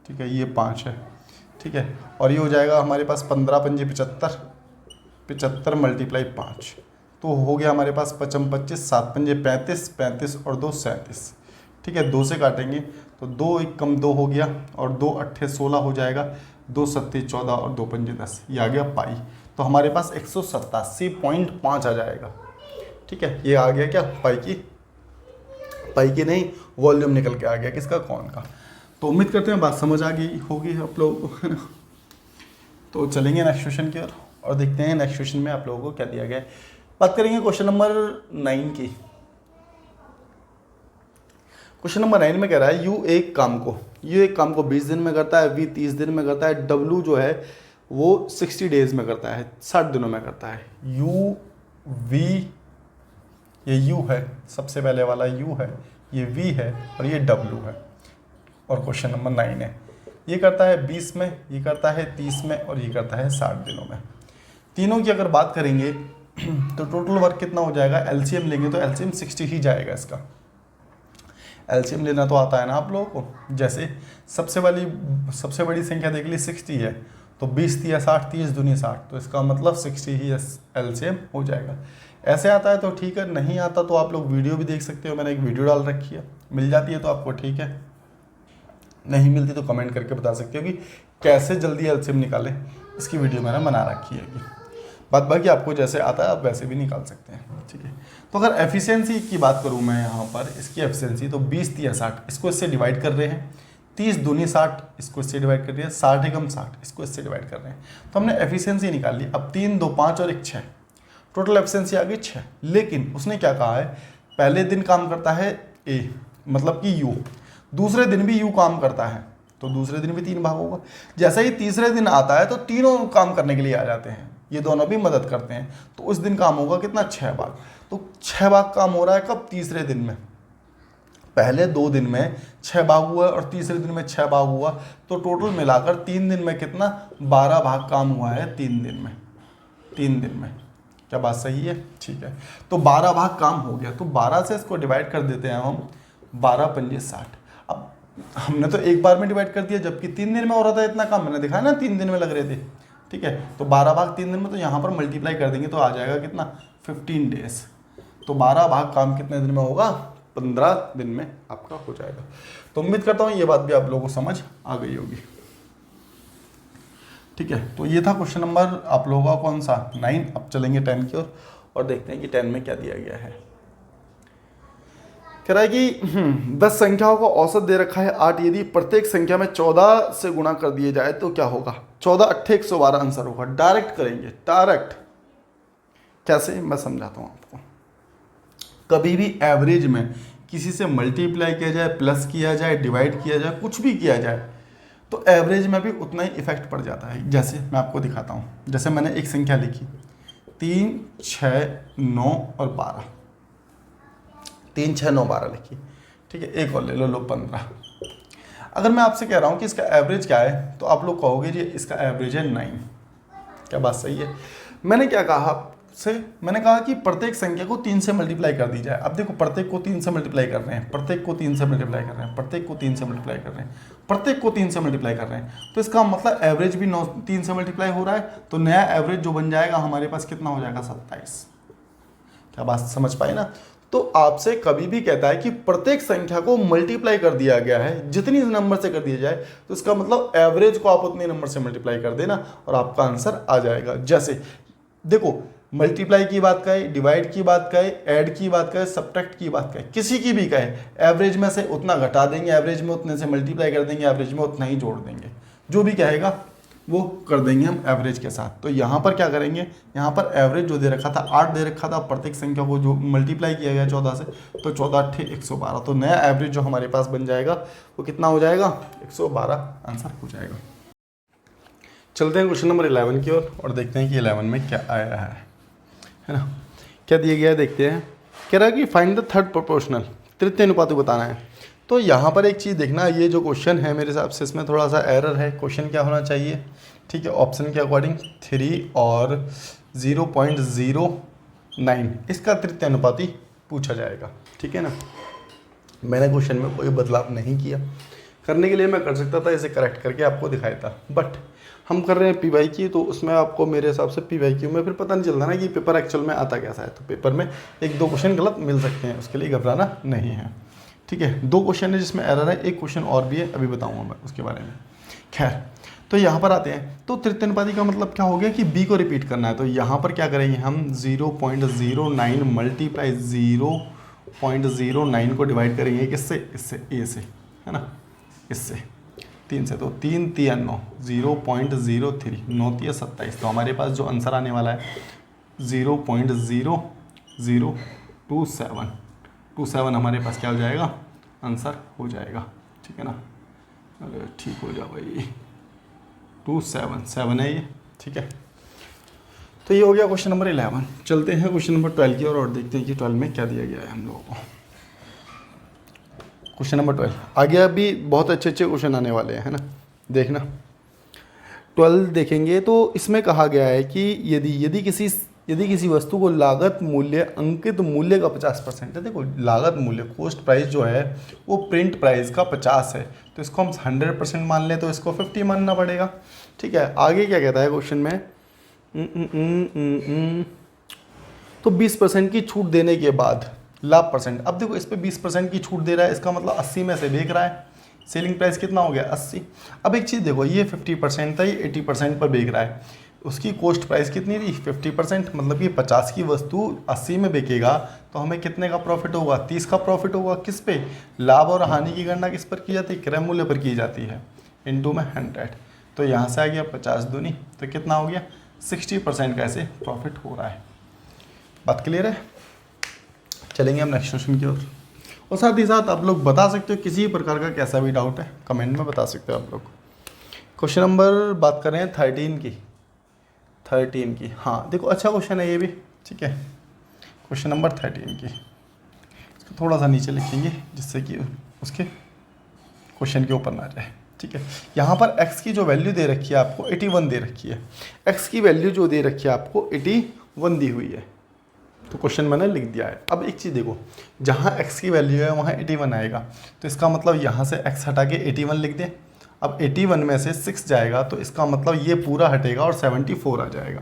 ठीक है, ये 5 है, ठीक है। और ये हो जाएगा हमारे पास 15 पंजे 75, 75 × 5 तो हो गया हमारे पास 55 25, 7 पंजे 35, 35 और 2 37, ठीक है। 2 से काटेंगे तो 2 एकम 2 हो गया और 2 अट्ठे 16 हो जाएगा, 2 सत्ते 14 और 2 पंजे 10, ये आ गया पाई। तो हमारे पास 187.5 आ जाएगा, ठीक है। ये आ गया क्या, पाई की पाई की नहीं, वॉल्यूम निकल के आ गया किसका, कौन का। तो उम्मीद करते हैं बात समझ आ गई होगी आप लोगों को, है ना। तो चलेंगे नेक्स्ट क्वेश्चन की ओर और देखते हैं नेक्स्ट क्वेश्चन में आप लोगों को क्या दिया गया है। बात करेंगे क्वेश्चन नंबर 9 की। क्वेश्चन नंबर 9 में कह रहा है यू एक काम को 20 दिन में करता है, वी 30 दिन में करता है, डब्ल्यू जो है वो 60 डेज में करता है, 60 दिनों में करता है। यू वी, ये यू है, सबसे पहले वाला यू है, ये वी है और ये डब्ल्यू है। और क्वेश्चन नंबर 9 है, ये करता है 20 में, ये करता है 30 में और ये करता है 60 दिनों में। तीनों की अगर बात करेंगे तो टोटल वर्क कितना हो जाएगा, एलसीएम लेंगे तो एलसीएम 60 ही जाएगा। इसका एलसीएम लेना तो आता है ना आप लोगों को। जैसे सबसे बड़ी संख्या देख ली 60 है, तो 20 दिया 60, 30 दूनी 60, तो इसका मतलब 60 ही एलसीएम हो जाएगा। ऐसे आता है तो ठीक है, नहीं आता तो आप लोग वीडियो भी देख सकते हो, मैंने एक वीडियो डाल रखी है, मिल जाती है तो आपको ठीक है, नहीं मिलती तो कमेंट करके बता सकते हो कि कैसे जल्दी एलसीएम निकालें, इसकी वीडियो मैंने बना रखी है। बात बाकी आपको जैसे आता है आप वैसे भी निकाल सकते हैं, ठीक है। तो अगर एफिशिएंसी की बात करूं मैं यहाँ पर, इसकी एफिशिएंसी तो 20 दिया 60, इसको इससे डिवाइड कर रहे हैं, 30 दूनी 60, इसको इससे डिवाइड कर रही है, 60 एकम 60, इसको इससे डिवाइड कर रहे हैं। तो हमने एफिशिएंसी निकाल ली। अब 3 2 5 और 1 6, टोटल एफिशिएंसी आ गई 6। लेकिन उसने क्या कहा है, पहले दिन काम करता है ए, मतलब कि यू, दूसरे दिन भी यू काम करता है, तो दूसरे दिन भी 3 भाग होगा। जैसा ही तीसरे दिन आता है तो तीनों काम करने के लिए आ जाते हैं, ये दोनों भी मदद करते हैं, तो उस दिन काम होगा कितना, 6 भाग। तो 6 भाग काम हो रहा है कब, तीसरे दिन में। पहले 2 दिन में 6 भाग हुआ और तीसरे दिन में 6 भाग हुआ, तो टोटल मिलाकर 3 दिन में कितना, 12 भाग काम हुआ है 3 दिन में। क्या बात सही है, ठीक है। तो 12 भाग काम हो गया, तो 12 से इसको डिवाइड कर देते हैं हम, 12 पंजे 60। अब हमने तो एक बार में डिवाइड कर दिया, जबकि 3 दिन में हो रहा था इतना काम, मैंने दिखाया ना 3 दिन में लग रहे थे, ठीक है। तो 12 भाग 3 दिन में, तो यहाँ पर मल्टीप्लाई कर देंगे तो आ जाएगा कितना, 15 डेज। तो 12 भाग काम कितने दिन में होगा, 15 दिन में आपका हो जाएगा। तो उम्मीद करता हूँ ये बात भी आप लोगों को समझ आ गई होगी, ठीक है। तो ये था क्वेश्चन नंबर आप लोगों का कौन सा, 9। अब चलेंगे 10 की ओर और देखते हैं कि 10 में क्या दिया गया है। कह रहा है कि 10 संख्याओं का औसत दे रखा है 8, यदि प्रत्येक संख्या में 14 से गुणा कर दिए जाए तो क्या होगा। 14 8 112 आंसर होगा। डायरेक्ट करेंगे, डायरेक्ट कैसे मैं समझाता हूँ आपको। कभी भी एवरेज में किसी से मल्टीप्लाई किया जाए, प्लस किया जाए, डिवाइड किया जाए, कुछ भी किया जाए, तो एवरेज में भी उतना ही इफेक्ट पड़ जाता है। जैसे मैं आपको दिखाता हूँ, जैसे मैंने एक संख्या लिखी 3 6 9 और 12, 3 6 9 12 लिखी, ठीक है। एक और ले लो 15। अगर मैं आपसे कह रहा हूँ कि इसका एवरेज क्या है, तो आप लोग कहोगे जी इसका एवरेज है 9। क्या बात सही है। मैंने क्या कहा से, मैंने कहा कि प्रत्येक संख्या को 3 से मल्टीप्लाई कर दी जाए। अब देखो प्रत्येक को 3 से मल्टीप्लाई कर रहे हैं, प्रत्येक को 3 से मल्टीप्लाई कर रहे हैं, प्रत्येक को 3 से मल्टीप्लाई कर रहे हैं, प्रत्येक को 3 से मल्टीप्लाई कर रहे हैं, तो इसका मतलब एवरेज भी 3 से मल्टीप्लाई हो रहा है। तो नया एवरेज जो बन जाएगा हमारे पास कितना हो जाएगा, 27। क्या बात समझ पाए ना। तो आपसे कभी भी कहता है कि प्रत्येक संख्या को मल्टीप्लाई कर दिया गया है, जितनी नंबर से कर दिया जाए, तो इसका मतलब एवरेज को आप उतने नंबर से मल्टीप्लाई कर देना और आपका आंसर आ जाएगा। जैसे देखो मल्टीप्लाई की बात कहे, डिवाइड की बात कहे, ऐड की बात कहे, सब्ट्रैक्ट की बात कहे, किसी की भी कहे, एवरेज में से उतना घटा देंगे, एवरेज में उतने से मल्टीप्लाई कर देंगे, एवरेज में उतना ही जोड़ देंगे। जो भी कहेगा वो कर देंगे हम एवरेज के साथ। तो यहाँ पर क्या करेंगे, यहाँ पर एवरेज जो दे रखा था 8 दे रखा था, प्रत्येक संख्या को जो मल्टीप्लाई किया गया 14 से, तो 14 8 112। तो नया एवरेज जो हमारे पास बन जाएगा वो कितना हो जाएगा, 112 आंसर हो जाएगा। चलते हैं क्वेश्चन नंबर 11 की ओर और देखते हैं कि 11 में क्या आया है ना। क्या दिया गया है देखते हैं। कह रहा है कि फाइंड द थर्ड प्रोपोर्शनल, तृतीय अनुपात बताना है। तो यहाँ पर एक चीज़ देखना, ये जो क्वेश्चन है मेरे हिसाब से इसमें थोड़ा सा एरर है। क्वेश्चन क्या होना चाहिए, ठीक है, ऑप्शन के अकॉर्डिंग 3 और 0.09 इसका तृतीय अनुपाती पूछा जाएगा, ठीक है ना। मैंने क्वेश्चन में कोई बदलाव नहीं किया, करने के लिए मैं कर सकता था, इसे करेक्ट करके आपको दिखाया था, बट हम कर रहे हैं PYQ, तो उसमें आपको मेरे हिसाब से PYQ में फिर पता नहीं चलता ना कि पेपर एक्चुअल में आता कैसा है। तो पेपर में 1-2 क्वेश्चन गलत मिल सकते हैं, उसके लिए घबराना नहीं है, ठीक है। 2 क्वेश्चन है जिसमें एरर है, एक क्वेश्चन और भी है, अभी बताऊंगा मैं उसके बारे में। खैर, तो यहाँ पर आते हैं। तो तृतीय अनुपाती का मतलब क्या हो गया कि B को रिपीट करना है। तो यहाँ पर क्या करेंगे हम, 0.09 मल्टीप्लाई 0 0.09 को डिवाइड करेंगे किससे, इससे ए से, है ना, इससे 3 से, तो 3 3 9, 0.03, 9 3 27, तो हमारे पास जो आंसर आने वाला है 0.0027 हमारे पास क्या हो जाएगा, आंसर हो जाएगा। ठीक है ना, अरे ठीक हो जा भाई, 277 है ये। ठीक है, तो ये हो गया क्वेश्चन नंबर 11। चलते हैं क्वेश्चन नंबर 12 की और देखते हैं कि 12 में क्या दिया गया है हम लोगों को। क्वेश्चन नंबर 12 आगे अभी बहुत अच्छे अच्छे क्वेश्चन आने वाले हैं, है ना, देखना। 12 देखेंगे तो इसमें कहा गया है कि यदि किसी वस्तु को लागत मूल्य अंकित मूल्य का 50% है, देखो लागत मूल्य कॉस्ट प्राइस जो है वो प्रिंट प्राइस का 50 है, तो इसको हम 100% मान लें तो इसको 50 मानना पड़ेगा। ठीक है, आगे क्या कहता है क्वेश्चन में, तो 20% की छूट देने के बाद लाभ परसेंट। अब देखो इस पे 20% की छूट दे रहा है, इसका मतलब 80 में से बेच रहा है, सेलिंग प्राइस कितना हो गया 80। अब एक चीज़ देखो, ये 50% था, ये 80% पर बेच रहा है, उसकी कॉस्ट प्राइस कितनी थी 50%, मतलब कि 50 की वस्तु 80 में बेचेगा तो हमें कितने का प्रॉफिट होगा, 30 का प्रॉफिट होगा। किस पे, लाभ और हानि की गणना किस पर की जाती है, क्रय मूल्य पर की जाती है, इनटू में 100, तो यहाँ से आ गया 50 दूनी, तो कितना हो गया 60% का ऐसे प्रॉफिट हो रहा है। बात क्लियर है, चलेंगे हम नेक्स्ट क्वेश्चन की ओर। और साथ ही साथ आप लोग बता सकते हो किसी प्रकार का कैसा भी डाउट है कमेंट में बता सकते हो आप लोग। क्वेश्चन नंबर बात कर रहे हैं 13 की। हाँ देखो अच्छा क्वेश्चन है ये भी। ठीक है, क्वेश्चन नंबर 13 की, इसको थोड़ा सा नीचे लिखेंगे जिससे कि उसके क्वेश्चन के ऊपर ना जाए। ठीक है, यहाँ पर x की जो वैल्यू दे रखी है आपको 81 दे रखी है, x की वैल्यू जो दे रखी है आपको 81 दी हुई है, तो क्वेश्चन मैंने लिख दिया है। अब एक चीज़ देखो, जहाँ x की वैल्यू है वहाँ 81 आएगा, तो इसका मतलब यहाँ से x हटा के 81 लिख दें। अब 81 में से 6 जाएगा तो इसका मतलब ये पूरा हटेगा और 74 आ जाएगा।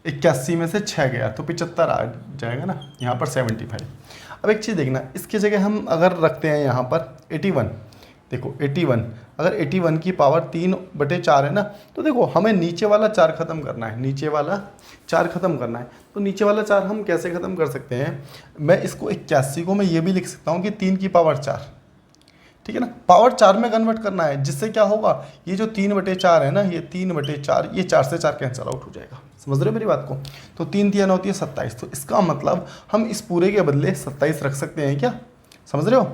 81 में से 6 गया तो 75 आ जाएगा ना, यहाँ पर 75। अब एक चीज़ देखना, इसकी जगह हम अगर रखते हैं यहाँ पर 81, देखो 81, अगर 81 की पावर 3/4 है ना, तो देखो हमें नीचे वाला 4 खत्म करना है, नीचे वाला 4 खत्म करना है। तो नीचे वाला 4 हम कैसे ख़त्म कर सकते हैं, मैं इसको 81 को मैं ये भी लिख सकता हूँ कि 3 की पावर 4। ठीक है ना, पावर 4 में कन्वर्ट करना है, जिससे क्या होगा, ये जो 3/4 है ना, ये 3/4, ये 4 से 4 कैंसिल आउट हो जाएगा। समझ रहे हो मेरी बात को, तो 3 3 होती है 27, तो इसका मतलब हम इस पूरे के बदले 27 रख सकते हैं क्या। समझ रहे हो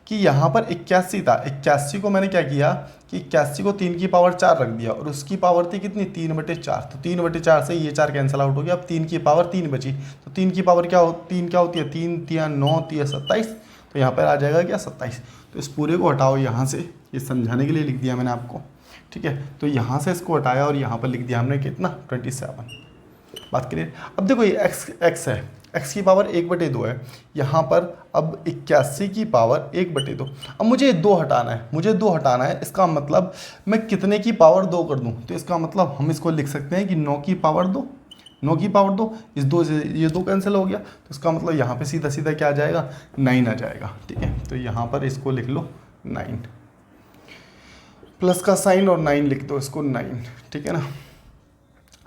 कि यहाँ पर 81 था, 81 को मैंने क्या किया कि 81 को 3 की पावर 4 रख दिया और उसकी पावर थी कितनी 3/4, तो 3/4 से ये 4 कैंसिल आउट हो गया। अब 3 की पावर 3 बची, तो 3 की पावर क्या होती है 3 3 9 3 27, तो यहाँ पर आ जाएगा क्या 27। तो इस पूरे को हटाओ यहाँ से, ये समझाने के लिए लिख दिया मैंने आपको। ठीक है, तो यहाँ से इसको हटाया और यहाँ पर लिख दिया हमने कितना 27। बात करिए, अब देखो ये x है, x की पावर 1/2 है यहाँ पर। अब 81 की पावर 1/2, अब मुझे 2 हटाना है, इसका मतलब मैं कितने की पावर 2 कर दूँ, तो इसका मतलब हम इसको लिख सकते हैं कि 9 की पावर 2, 9 की पावर 2, इस 2 से ये 2 कैंसिल हो गया, तो इसका मतलब यहाँ पे सीधा सीधा क्या आ जाएगा 9 आ जाएगा। ठीक है, तो यहाँ पर इसको लिख लो 9, प्लस का साइन और 9 लिख दो इसको 9। ठीक है ना,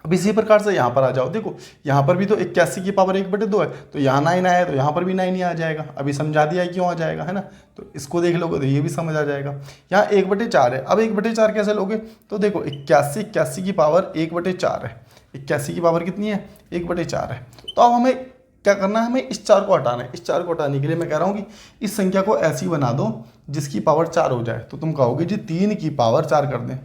अब इसी प्रकार से यहाँ पर आ जाओ, देखो यहाँ पर भी तो 81 की पावर 1/2 है, तो यहाँ 9 आया तो यहाँ पर भी 9 ही आ जाएगा। अभी समझा दिया है क्यों आ जाएगा, है ना, तो इसको देख लोगे तो ये भी समझ आ जाएगा। यहाँ 1/4 है, अब 1/4 कैसे लोगे, तो देखो 81 की पावर 1/4 है, 81 की पावर कितनी है 1/4 है। तो अब हमें क्या करना है, हमें इस 4 को हटाना है। इस 4 को हटाने के लिए मैं कह रहा हूँ कि इस संख्या को ऐसी बना दो जिसकी पावर 4 हो जाए, तो तुम कहोगे जी 3 की पावर 4 कर दें,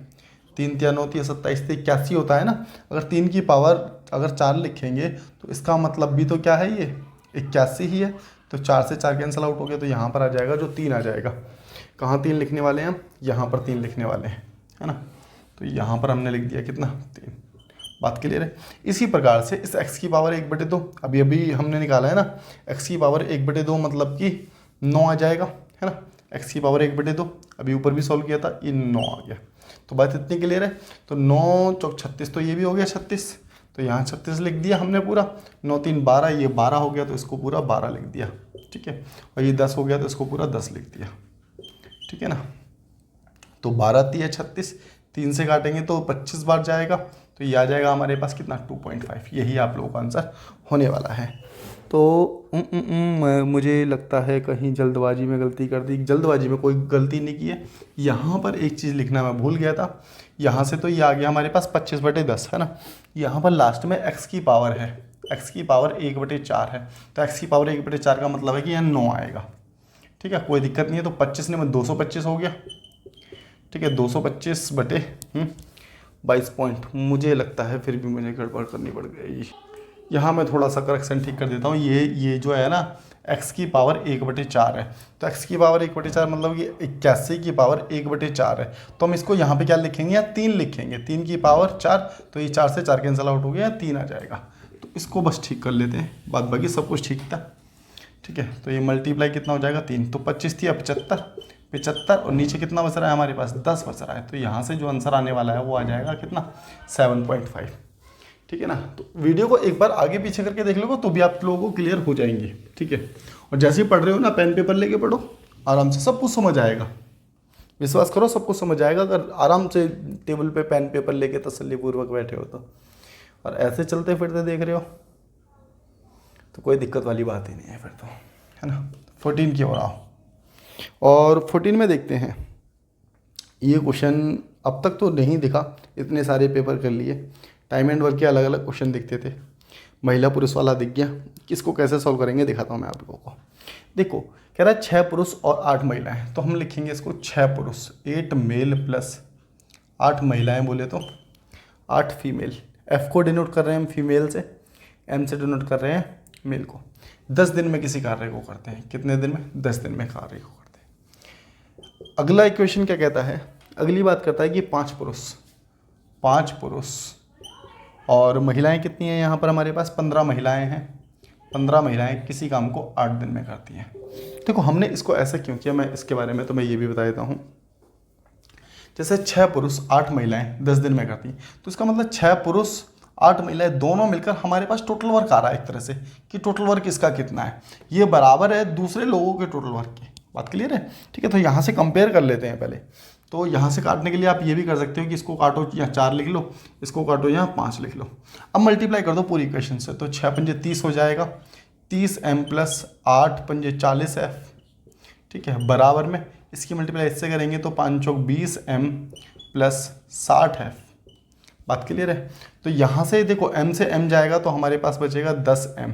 3 3 9 27 से 81 होता है ना। अगर 3 की पावर अगर 4 लिखेंगे तो इसका मतलब भी तो क्या है, ये 81 ही है, तो 4 से 4 कैंसिल आउट हो गया, तो यहाँ पर आ जाएगा जो 3 आ जाएगा। कहाँ 3 लिखने वाले हैं हम, यहाँ पर 3 लिखने वाले हैं, है ना, तो यहाँ पर हमने लिख दिया कितना 3। बात क्लियर है। इसी प्रकार से इस x की पावर 1/2 अभी हमने निकाला है ना, x की पावर 1/2 मतलब कि 9 आ जाएगा, है ना, x की पावर 1/2 अभी ऊपर भी सॉल्व किया था, ये 9 आ गया। तो बात इतनी क्लियर है, तो 9 चौक 36, तो ये भी हो गया 36, तो यहाँ 36 लिख दिया हमने पूरा, 9 3 12, ये 12 हो गया तो इसको पूरा 12 लिख दिया। ठीक है, और ये 10 हो गया तो इसको पूरा 10 लिख दिया। ठीक है ना, तो 12 3 36, 3 से काटेंगे तो 25 बार जाएगा, तो ये आ जाएगा हमारे पास कितना 2.5, यही आप लोगों का आंसर होने वाला है। मुझे लगता है कहीं जल्दबाजी में गलती कर दी। जल्दबाजी में कोई गलती नहीं की है। यहाँ पर एक चीज़ लिखना मैं भूल गया था। यहाँ से तो ये आ गया हमारे पास 25/10 है ना। यहाँ पर लास्ट में x की पावर है, x की पावर 1/4 है। तो x की पावर 1/4 का मतलब है कि यहाँ 9 आएगा। ठीक है, कोई दिक्कत नहीं है। तो 25 में 225 हो गया। ठीक है, 225/22 पॉइंट। मुझे लगता है फिर भी मुझे गड़बड़ करनी पड़ गई। यहाँ मैं थोड़ा सा करेक्शन ठीक कर देता हूँ। ये जो है ना, x की पावर 1/4 है। तो x की पावर 1/4 मतलब कि 81 की पावर 1/4 है। तो हम इसको यहाँ पे क्या लिखेंगे, या 3 लिखेंगे। 3 की पावर 4, तो ये 4 से 4 कैंसिल आउट हो गया, 3 आ जाएगा। तो इसको बस ठीक कर लेते हैं, बाद बाकी सब कुछ ठीक था। ठीक है, तो ये मल्टीप्लाई कितना हो जाएगा, 3। तो 25 थी, अब 75 और नीचे कितना बच रहा है हमारे पास, 10 बच रहा है। तो यहाँ से जो आंसर आने वाला है वो आ जाएगा कितना, 7.5। ठीक है ना। तो वीडियो को एक बार आगे पीछे करके देख लो तो भी आप लोगों को क्लियर हो जाएंगे। ठीक है, और जैसे ही पढ़ रहे हो ना, पेन पेपर लेके पढ़ो, आराम से सब कुछ समझ आएगा। विश्वास करो, सब कुछ समझ आएगा अगर आराम से टेबल पे पेन पेपर लेके तसल्लीपूर्वक बैठे हो तो। और ऐसे चलते फिरते देख रहे हो तो कोई दिक्कत वाली बात ही नहीं है फिर तो, है ना। 14 की ओर आओ, और 14 में देखते हैं। ये क्वेश्चन अब तक तो नहीं दिखा, इतने सारे पेपर कर लिए, टाइम एंड वर्क के अलग अलग क्वेश्चन दिखते थे। महिला पुरुष वाला दिख गया। किसको कैसे सॉल्व करेंगे दिखाता हूँ मैं आप लोगों को। देखो, कह रहा है 6 पुरुष और 8 महिलाएं। तो हम लिखेंगे इसको 6 पुरुष 8 मेल प्लस 8 महिलाएं, बोले तो 8 फीमेल। F को डिनोट कर रहे हैं हम फीमेल से, M से डिनोट कर रहे हैं मेल को। 10 दिन में किसी कार्य को करते हैं। कितने दिन में, 10 दिन में कार्य को करते हैं। अगला इक्वेशन क्या कहता है, अगली बात करता है कि 5 पुरुष और महिलाएं कितनी हैं यहाँ पर हमारे पास, 15 महिलाएं हैं। 15 महिलाएं किसी काम को 8 दिन में करती हैं। देखो, हमने इसको ऐसा क्यों किया, मैं इसके बारे में तो मैं ये भी बता देता हूँ। जैसे 6 पुरुष 8 महिलाएं 10 दिन में करती हैं, तो इसका मतलब 6 पुरुष 8 महिलाएं दोनों मिलकर हमारे पास टोटल वर्क आ रहा है एक तरह से, कि टोटल वर्क इसका कितना है, ये बराबर है दूसरे लोगों के टोटल वर्क के। बात क्लियर है। ठीक है, तो यहाँ से कंपेयर कर लेते हैं पहले। तो यहाँ से काटने के लिए आप ये भी कर सकते हो कि इसको काटो यहाँ 4 लिख लो, इसको काटो यहाँ 5 लिख लो। अब मल्टीप्लाई कर दो पूरी इक्वेशन से। तो 6 पंजे 30 हो जाएगा, 30m प्लस 8 पंजे 40f। ठीक है, बराबर में इसकी मल्टीप्लाई इससे करेंगे तो 5 चौक 20m प्लस 60f। बात क्लियर है। तो यहाँ से देखो, m से m जाएगा तो हमारे पास बचेगा 10m,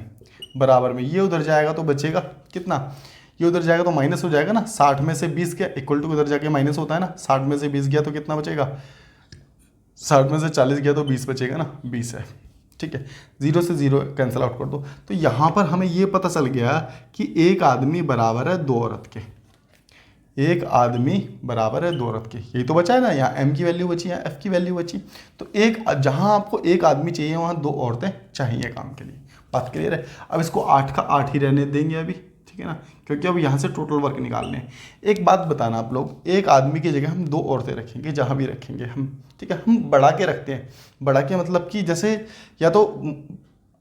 बराबर में ये उधर जाएगा तो बचेगा कितना, ये उधर जाएगा तो माइनस हो जाएगा ना। 60 में से 20 गया, इक्वल टू उधर जाके माइनस होता है ना। 60 में से 20 गया तो कितना बचेगा, 60 में से 40 गया तो 20 बचेगा ना, 20 है। ठीक है, 0 से 0 कैंसिल आउट कर दो। तो यहाँ पर हमें ये पता चल गया कि एक आदमी बराबर है 2 औरत के। एक आदमी बराबर है 2 औरत के, यही तो बचा है ना। यहाँ m की वैल्यू बची, यहाँ f की वैल्यू बची। तो एक, जहाँ आपको एक आदमी चाहिए वहाँ 2 औरतें चाहिए काम के लिए। बात क्लियर है। अब इसको 8 का 8 ही रहने देंगे अभी, ठीक है ना, क्योंकि अब यहाँ से टोटल वर्क निकालने हैं। एक बात बताना आप लोग, एक आदमी की जगह हम 2 औरतें रखेंगे, जहाँ भी रखेंगे हम। ठीक है, हम बढ़ा के रखते हैं। बढ़ा के मतलब कि जैसे या तो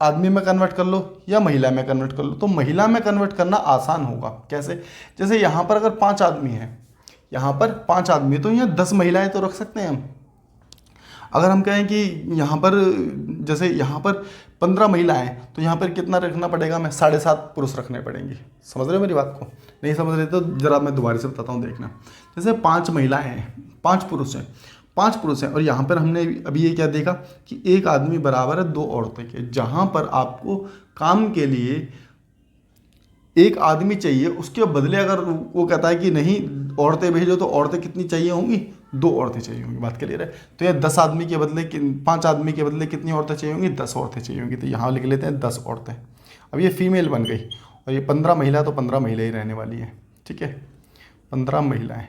आदमी में कन्वर्ट कर लो या महिला में कन्वर्ट कर लो। तो महिला में कन्वर्ट करना आसान होगा। कैसे, जैसे यहाँ पर अगर 5 आदमी हैं, यहाँ पर 5 आदमी है तो यहाँ 10 महिलाएं तो रख सकते हैं हम। अगर हम कहें कि यहाँ पर, जैसे यहाँ पर 15 महिलाएं, तो यहाँ पर कितना रखना पड़ेगा, हमें 7.5 पुरुष रखने पड़ेंगे। समझ रहे हो मेरी बात को? नहीं समझ रहे तो जरा मैं दोबारा से बताता हूँ, देखना। जैसे 5 महिलाएं हैं, 5 पुरुष हैं, 5 पुरुष हैं, और यहाँ पर हमने अभी ये क्या देखा कि एक आदमी बराबर है 2 औरतें के। जहाँ पर आपको काम के लिए एक आदमी चाहिए, उसके बदले अगर वो कहता है कि नहीं औरतें भेजो, तो औरतें कितनी चाहिए होंगी, 2 औरतें चाहिए होंगी। बात क्लियर है। तो ये 10 आदमी के बदले 5 आदमी के बदले कितनी औरतें चाहिए होंगी, 10 औरतें चाहिए होंगी। तो यहाँ लिख लेते हैं 10 औरतें। अब ये फीमेल बन गई, और ये 15 महिला, तो 15 महिला ही रहने वाली है। ठीक है, 15 महिलाएं।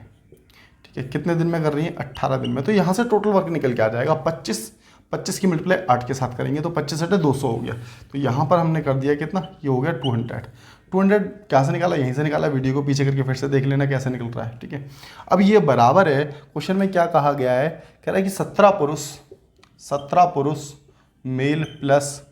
ठीक है, कितने दिन में कर रही हैं, 18 दिन में। तो यहाँ से टोटल वर्क निकल के आ जाएगा 25 की मल्टीप्लाई 8 के साथ करेंगे तो 25 × 200 हो गया। तो यहाँ पर हमने कर दिया कितना, ये हो गया 200 क्या से निकाला, यहीं से निकाला। वीडियो को पीछे करके फिर से देख लेना कैसे निकल रहा है। ठीक है, अब ये बराबर है, क्वेश्चन में क्या कहा गया है, कह रहा है कि 17 पुरुष मेल प्लस,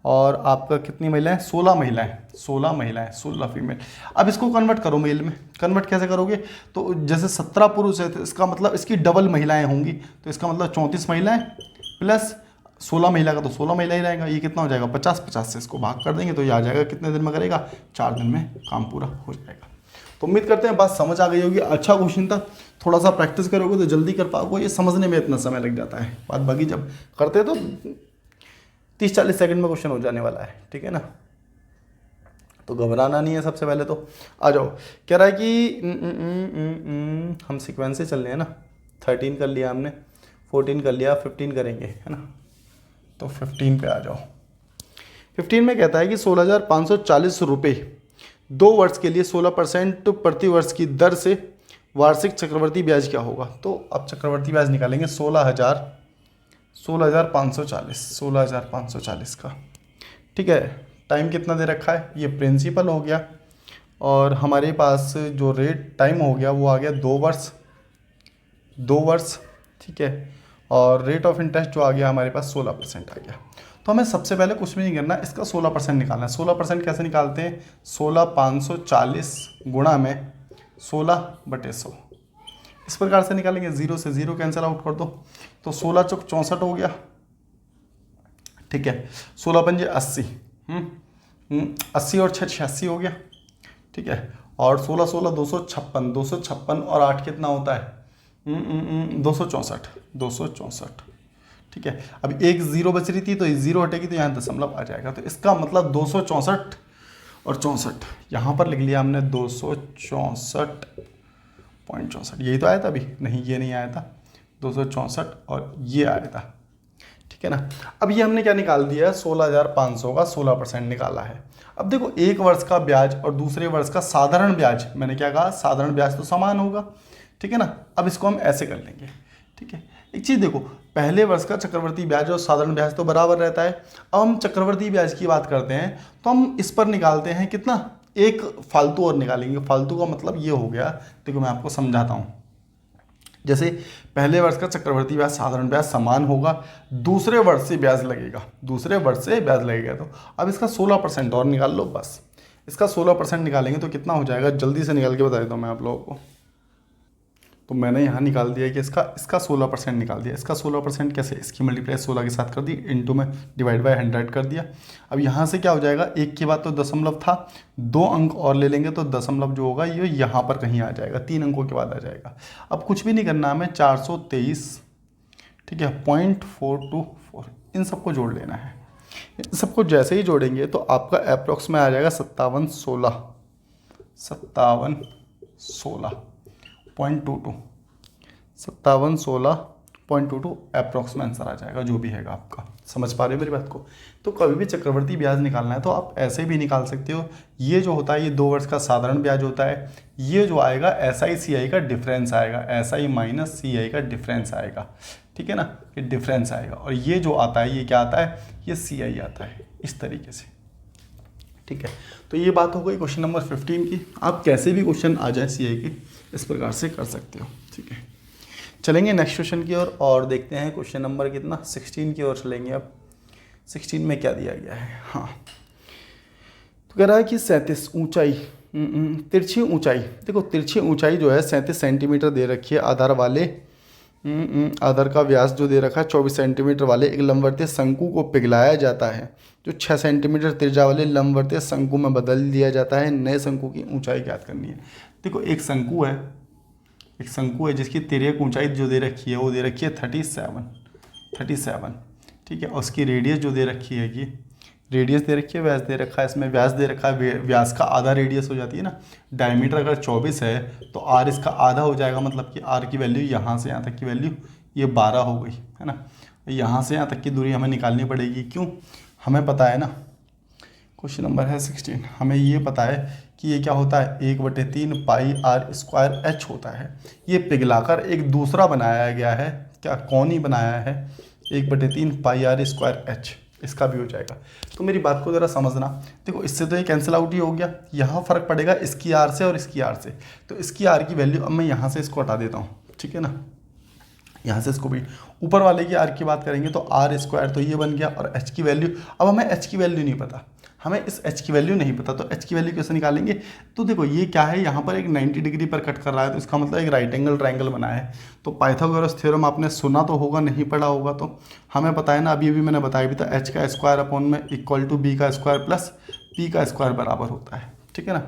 और आपका कितनी महिलाएं, 16 महिलाएं, 16 फीमेल। अब इसको कन्वर्ट करो मेल में। कन्वर्ट कैसे करोगे, तो जैसे 17 पुरुष है तो इसका मतलब इसकी डबल महिलाएं होंगी, तो इसका मतलब 34 महिलाएं प्लस 16 महिला का तो 16 महिला ही रहेगा। ये कितना हो जाएगा 50, 50 से इसको भाग कर देंगे तो ये आ जाएगा कितने दिन में करेगा, 4 दिन में काम पूरा हो जाएगा। तो उम्मीद करते हैं बात समझ आ गई होगी। अच्छा क्वेश्चन था, थोड़ा सा प्रैक्टिस करोगे तो जल्दी कर पाओगे। ये समझने में इतना समय लग जाता है, बात बाकी जब करते तो 30-40 सेकंड में क्वेश्चन हो जाने वाला है, ठीक है ना। तो घबराना नहीं है। सबसे पहले तो आ जाओ, कह रहा है कि हम सीक्वेंस से चल रहे हैं ना। 13 कर लिया हमने, 14 कर लिया, 15 करेंगे, है ना। तो 15 पे आ जाओ। 15 में कहता है कि 16,540 रुपये 2 वर्ष के लिए 16% प्रति वर्ष की दर से वार्षिक चक्रवर्ती ब्याज क्या होगा। तो अब चक्रवर्ती ब्याज निकालेंगे 16,540 का, ठीक है। टाइम कितना दे रखा है, ये प्रिंसिपल हो गया और हमारे पास जो रेट टाइम हो गया वो आ गया 2 वर्ष, ठीक है। और रेट ऑफ इंटरेस्ट जो आ गया हमारे पास 16% आ गया। तो हमें सबसे पहले कुछ भी नहीं करना, इसका 16% निकालना है। 16% कैसे निकालते हैं, 16,540 गुणा में 16/100, इस प्रकार से निकालेंगे। 0 से 0 कैंसिल आउट कर दो तो 16 चौक 64 हो गया, ठीक है। 16 पंजे 80, 80 और 6 86 हो गया, ठीक है। और 16 16 256 और 8 कितना होता है 264, ठीक है। अब एक 0 बच रही थी तो 0 हटेगी तो यहाँ दशमलव आ जाएगा। तो इसका मतलब 264 और 64, यहाँ पर लिख लिया हमने 264.64। यही तो आया था अभी, नहीं ये नहीं आया था, 264 और ये आया था, ठीक है ना। अब ये हमने क्या निकाल दिया है, 16,500 का 16% निकाला है। अब देखो एक वर्ष का ब्याज और दूसरे वर्ष का साधारण ब्याज, मैंने क्या कहा साधारण ब्याज तो समान होगा, ठीक है ना। अब इसको हम ऐसे कर लेंगे, ठीक है। एक चीज़ देखो, पहले वर्ष का चक्रवर्ती ब्याज और साधारण ब्याज तो बराबर रहता है। अब हम चक्रवर्ती ब्याज की बात करते हैं तो हम इस पर निकालते हैं कितना, एक फालतू और निकालेंगे। फालतू का मतलब ये हो गया, देखो मैं आपको समझाता हूँ। जैसे पहले वर्ष का चक्रवर्ती ब्याज साधारण ब्याज समान होगा, दूसरे वर्ष से ब्याज लगेगा, तो अब इसका 16% और निकाल लो बस। इसका 16% निकालेंगे तो कितना हो जाएगा, जल्दी से निकाल के बता देता हूँ मैं आप लोगों को। तो मैंने यहाँ निकाल दिया कि इसका 16% निकाल दिया। इसका 16% कैसे, इसकी मल्टीप्लाई 16 के साथ कर दी, इनटू में डिवाइड बाय 100 कर दिया। अब यहाँ से क्या हो जाएगा, एक के बाद तो दशमलव था, 2 अंक और ले लेंगे तो दशमलव जो होगा ये यहाँ पर कहीं आ जाएगा, 3 अंकों के बाद आ जाएगा। अब कुछ भी नहीं करना हमें, 423, ठीक है, 0.424 इन सबको जोड़ लेना है। इन सबको जैसे ही जोड़ेंगे तो आपका अप्रॉक्स में आ जाएगा 5716.22 अप्रॉक्स में आंसर आ जाएगा, जो भी हैगा आपका। समझ पा रहे हो मेरी बात को। तो कभी भी चक्रवर्ती ब्याज निकालना है तो आप ऐसे भी निकाल सकते हो। ये जो होता है ये 2 वर्ष का साधारण ब्याज होता है, ये जो आएगा SI CI का डिफरेंस आएगा, SI माइनस CI का डिफरेंस आएगा, ठीक है ना, ये डिफरेंस आएगा। और ये जो आता है ये क्या आता है, ये CI आता है, इस तरीके से, ठीक है। तो ये बात हो गई क्वेश्चन नंबर 15 की। आप कैसे भी क्वेश्चन आ जाए CI की इस प्रकार से कर सकते हो, ठीक है। चलेंगे नेक्स्ट क्वेश्चन की ओर और देखते हैं क्वेश्चन नंबर कितना, 16 की ओर चलेंगे। अब 16 में क्या दिया गया है, हाँ तो कह रहा है कि 37 ऊंचाई, तिरछी ऊंचाई, देखो तिरछी ऊंचाई जो है 37 सेंटीमीटर दे रखी है। आधार वाले आधार का व्यास जो दे रखा है 24 सेंटीमीटर वाले एक लंबवर्तीय शंकु को पिघलाया जाता है, जो 6 सेंटीमीटर त्रिज्या वाले लंबवर्तीय शंकु में बदल दिया जाता है। नए शंकु की ऊंचाई ज्ञात करनी है। देखो एक शंकु है जिसकी तिर्यक ऊंचाई जो दे रखी है वो दे रखी है 37, ठीक है। और उसकी रेडियस जो दे रखी है, ये रेडियस दे रखी है, व्यास दे रखा है, इसमें व्यास दे रखा है, व्यास का आधा रेडियस हो जाती है ना। डायमीटर अगर 24 है तो r इसका आधा हो जाएगा, मतलब कि r की वैल्यू यहाँ से यहाँ तक की वैल्यू ये 12 हो गई, है ना। यहाँ से यहाँ तक की दूरी हमें निकालनी पड़ेगी, क्यों, हमें पता है ना, क्वेश्चन नंबर है 16, हमें ये पता है कि ये क्या होता है 1/3 पाई r² h होता है। ये पिघलाकर एक दूसरा बनाया गया है, क्या कोनी बनाया है, 1/3 पाई r² h, इसका भी हो जाएगा। तो मेरी बात को ज़रा समझना, देखो इससे तो ये कैंसिल आउट ही हो गया, यहाँ फ़र्क पड़ेगा इसकी r से और इसकी r से। तो इसकी r की वैल्यू अब मैं यहाँ से इसको हटा देता हूँ, ठीक है ना, यहाँ से इसको भी। ऊपर वाले की r की बात करेंगे तो r² तो ये बन गया, और h की वैल्यू, अब हमें h की वैल्यू नहीं पता, हमें इस h की वैल्यू नहीं पता, तो h की वैल्यू कैसे निकालेंगे? तो देखो ये क्या है, यहाँ पर एक 90 डिग्री पर कट कर रहा है, तो इसका मतलब एक राइट एंगल ट्रायंगल बना है। तो पाइथागोरस थ्योरम आपने सुना तो होगा, नहीं पढ़ा होगा तो हमें पता है ना, अभी अभी मैंने बताया भी था, h का स्क्वायर अपॉन में इक्वल टू b का स्क्वायर प्लस p का स्क्वायर बराबर होता है, ठीक है ना।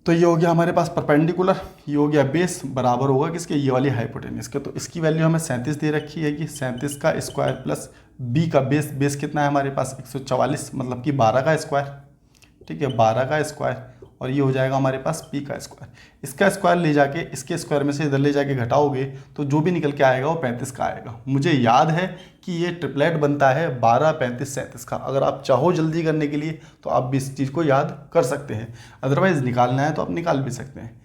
तो ये हो गया हमारे पास परपेंडिकुलर, ये हो गया बेस, बराबर होगा किसके, ये वाली हाइपोटेन्यूज के। तो इसकी वैल्यू हमें 37 दे रखी है कि 37 का स्क्वायर प्लस बी का बेस, बेस कितना है हमारे पास 144, मतलब कि 12 का स्क्वायर, ठीक है 12 का स्क्वायर, और ये हो जाएगा हमारे पास पी का स्क्वायर। इसका स्क्वायर ले जाके इसके स्क्वायर में से इधर ले जाके घटाओगे तो जो भी निकल के आएगा वो 35 का आएगा। मुझे याद है कि ये ट्रिपलेट बनता है 12, 35, 37 का। अगर आप चाहो जल्दी करने के लिए तो आप भी इस चीज़ को याद कर सकते हैं, अदरवाइज निकालना है तो आप निकाल भी सकते हैं।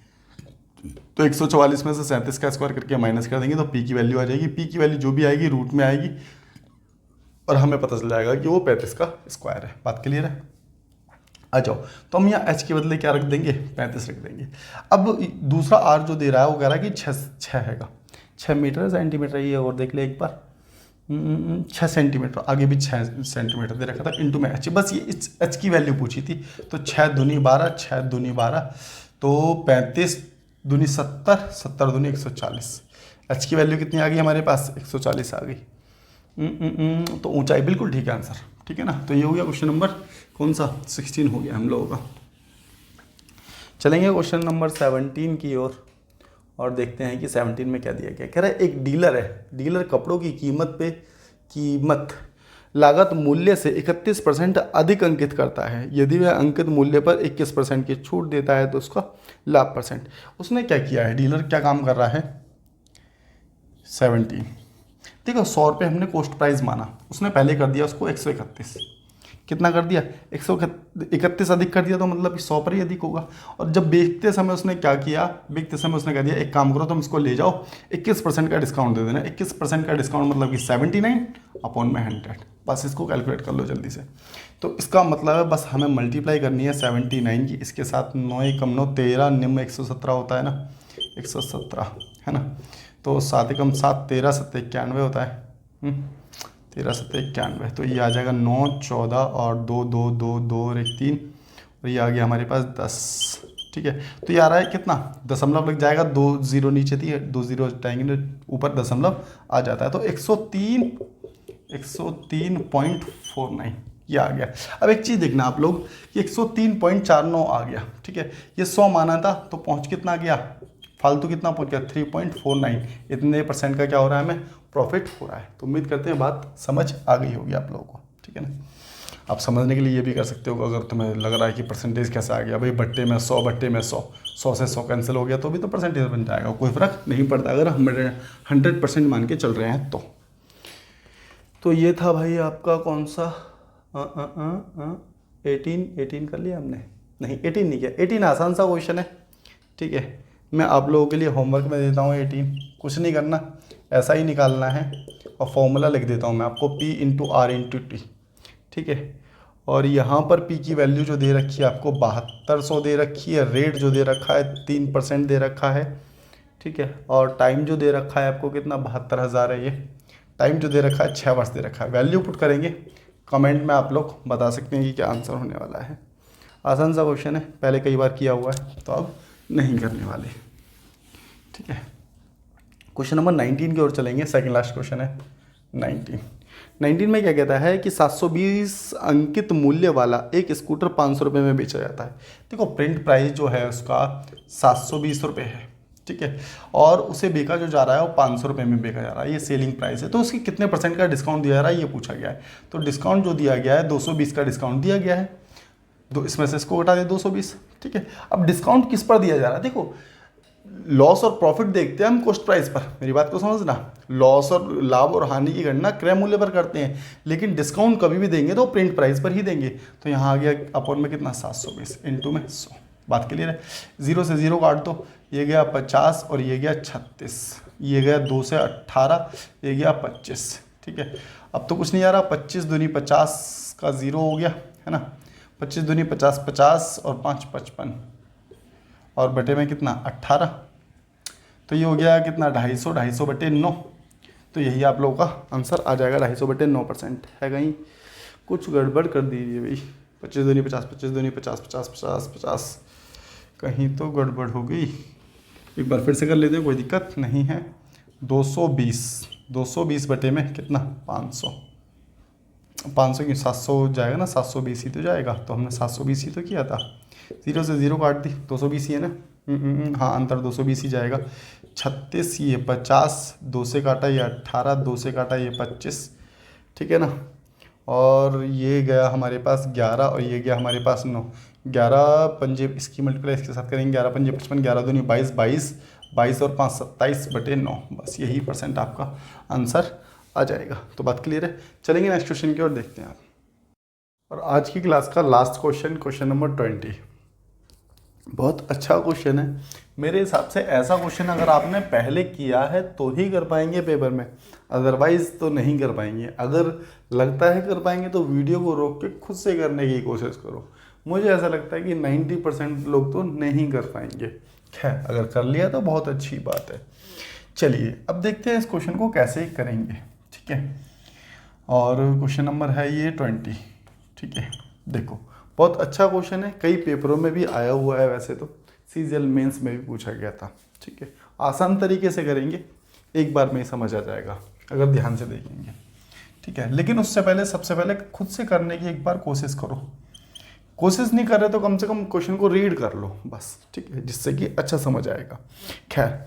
तो 144 में से 37 का स्क्वायर करके माइनस कर देंगे तो पी की वैल्यू आ जाएगी। पी की वैल्यू जो भी आएगी रूट में आएगी और हमें पता चल जाएगा कि वो 35 का स्क्वायर है। बात क्लियर है? आ जाओ, तो हम यहाँ h के बदले क्या रख देंगे, 35 रख देंगे। अब दूसरा r जो दे रहा है वो कह रहा है कि 6 हैगा, 6 मीटर सेंटीमीटर, ये और देख ले एक बार, 6 सेंटीमीटर, आगे भी 6 सेंटीमीटर दे रखा था, इंटू में h, बस ये इस h की वैल्यू पूछी थी। तो 6 दूनी 12, 6 दूनी 12, तो 35 दूनी 70, 70 दूनी 140। h की वैल्यू कितनी आ गई हमारे पास, 140 आ गई। तो ऊंचाई बिल्कुल ठीक है आंसर, ठीक है ना। तो ये हो गया क्वेश्चन नंबर कौन सा, 16 हो गया हम लोगों का। चलेंगे क्वेश्चन नंबर 17 की ओर और देखते हैं कि 17 में क्या दिया गया। कह रहा है एक डीलर है, डीलर कपड़ों की कीमत लागत मूल्य से 31% अधिक अंकित करता है। यदि वह अंकित मूल्य पर 21% की छूट देता है तो उसका लाभ परसेंट। उसने क्या किया है, डीलर क्या काम कर रहा है, 17, देखो 100 रुपये हमने कॉस्ट प्राइस माना, उसने पहले कर दिया उसको 131, कितना कर दिया 131 अधिक कर दिया, तो मतलब कि 100 पर ही अधिक होगा। और जब बेचते समय उसने क्या किया, बेचते समय उसने कह दिया एक काम करो तुम इसको ले जाओ, 21% का डिस्काउंट दे देना। 21% का डिस्काउंट मतलब कि 79 अपॉन में 100, बस इसको कैलकुलेट कर लो जल्दी से। तो इसका मतलब है बस हमें मल्टीप्लाई करनी है 79 की, इसके साथ 9 एकम 9 13, निम्न 117 होता है ना, 117 है ना। तो 7 एकम 7, 13 7 91 होता है, 13 7 91, तो ये आ जाएगा 9 14 और 2 2 2 2 और 1 3, और ये आ गया हमारे पास 10, ठीक है। तो ये आ रहा है कितना, दशमलव लग जाएगा, 2 0 नीचे थी, 2 0 हटाएंगे ऊपर दशमलव आ जाता है, तो 103.49 ये आ गया। अब एक चीज़ देखना आप लोग कि 103.49 आ गया, ठीक है। ये 100 माना था तो पहुँच कितना गया, फालतू कितना पहुंच गया 3.49, इतने परसेंट का क्या हो रहा है, हमें प्रॉफिट हो रहा है। तो उम्मीद करते हैं बात समझ आ गई होगी आप लोगों को, ठीक है ना। आप समझने के लिए ये भी कर सकते हो, अगर तुम्हें लग रहा है कि परसेंटेज कैसे आ गया, भाई बट्टे में 100, बट्टे में 100, 100 से 100 कैंसिल हो गया तो भी तो परसेंटेज बन जाएगा, कोई फ़र्क नहीं पड़ता अगर हम 100% मान के चल रहे हैं तो ये था भाई आपका कौन सा 18 कर लिया हमने, नहीं 18 नहीं किया, 18 आसान सा क्वेश्चन है, ठीक है। मैं आप लोगों के लिए होमवर्क में देता हूँ 18, कुछ नहीं करना, ऐसा ही निकालना है, और फॉर्मूला लिख देता हूँ मैं आपको, P into R into T, ठीक है। और यहाँ पर P की वैल्यू जो दे रखी है आपको 7200 दे रखी है, रेट जो दे रखा है 3% दे रखा है, ठीक है। और टाइम जो दे रखा है आपको कितना 72,000 है, ये टाइम जो दे रखा है 6 वर्ष दे रखा है। वैल्यू पुट करेंगे, कमेंट में आप लोग बता सकते हैं कि क्या आंसर होने वाला है। आसान सा क्वेश्चन है, पहले कई बार किया हुआ है तो अब नहीं करने वाले, ठीक है। क्वेश्चन नंबर 19 की ओर चलेंगे, सेकंड लास्ट क्वेश्चन है 19 में क्या कहता है कि 720 अंकित मूल्य वाला एक स्कूटर 500 रुपये में बेचा जाता है। देखो प्रिंट प्राइस जो है उसका 720 रुपये है, ठीक है, और उसे बेचा जो जा रहा है वो 500 रुपये में बेचा जा रहा है, ये सेलिंग प्राइस है। तो उसकी कितने परसेंट का डिस्काउंट दिया जा रहा है ये पूछा गया है। तो डिस्काउंट जो दिया गया है 220 का डिस्काउंट दिया गया है, तो इसमें से इसको घटा दे 220, ठीक है। अब डिस्काउंट किस पर दिया जा रहा है, देखो लॉस और प्रॉफिट देखते हैं हम कॉस्ट प्राइस पर, मेरी बात को समझना, लॉस और लाभ और हानि की गणना क्रय मूल्य पर करते हैं, लेकिन डिस्काउंट कभी भी देंगे तो प्रिंट प्राइस पर ही देंगे। तो यहाँ आ गया अपॉन में कितना 720 इंटू में 100, बात क्लियर है। 0 से 0 काट दो, ये गया 50 और ये गया 36, ये गया 2 से 18, ये गया 25, ठीक है। अब तो कुछ नहीं आ रहा, 25 दूनी 50 का 0 हो गया है ना, 25 दूनी 50 50 और 5 55, और बटे में कितना 18, तो ये हो गया कितना 250 बटे 9, तो यही आप लोगों का आंसर आ जाएगा 250 बटे 9%। है कहीं कुछ गड़बड़ कर दीजिए भाई, 25 दूनी 50, 25 दूनी 50, 50 50 50, कहीं तो गड़बड़ हो गई। एक बार फिर से कर लेते हैं, कोई दिक्कत नहीं है। 220, 220 बटे में कितना 500, 500 की 700 जाएगा ना, 720 ही तो जाएगा, तो हमने 720 ही तो किया था। 0 से 0 काट दी, 220 ही है ना। हाँ अंतर 220 ही जाएगा। 36 ये 50, 2 से काटा ये 18, 2 से काटा ये 25, ठीक है ना। और ये गया हमारे पास 11 और ये गया हमारे पास 9। 11 पंजे इसकी मल्टीप्लाई इसके साथ करेंगे, 11 पंजे 55, 11 दूनी 22, 22 22 और 5 27 बटे 9, बस यही % आपका आंसर आ जाएगा। तो बात क्लियर है। चलेंगे नेक्स्ट क्वेश्चन की ओर, देखते हैं आप। और आज की क्लास का लास्ट क्वेश्चन, क्वेश्चन नंबर 20। बहुत अच्छा क्वेश्चन है मेरे हिसाब से। ऐसा क्वेश्चन अगर आपने पहले किया है तो ही कर पाएंगे पेपर में, अदरवाइज तो नहीं कर पाएंगे। अगर लगता है कर पाएंगे तो वीडियो को रोक के खुद से करने की कोशिश करो। मुझे ऐसा लगता है कि 90% लोग तो नहीं कर पाएंगे। खैर अगर कर लिया तो बहुत अच्छी बात है। चलिए अब देखते हैं इस क्वेश्चन को कैसे करेंगे, ठीक है। और क्वेश्चन नंबर है ये 20, ठीक है। देखो बहुत अच्छा क्वेश्चन है, कई पेपरों में भी आया हुआ है, वैसे तो सीजीएल मेंस में भी पूछा गया था, ठीक है। आसान तरीके से करेंगे, एक बार में ही समझ आ जाएगा अगर ध्यान से देखेंगे, ठीक है। लेकिन उससे पहले सबसे पहले खुद से करने की एक बार कोशिश करो। कोशिश नहीं कर रहे तो कम से कम क्वेश्चन को रीड कर लो बस, ठीक है, जिससे कि अच्छा समझ आएगा। खैर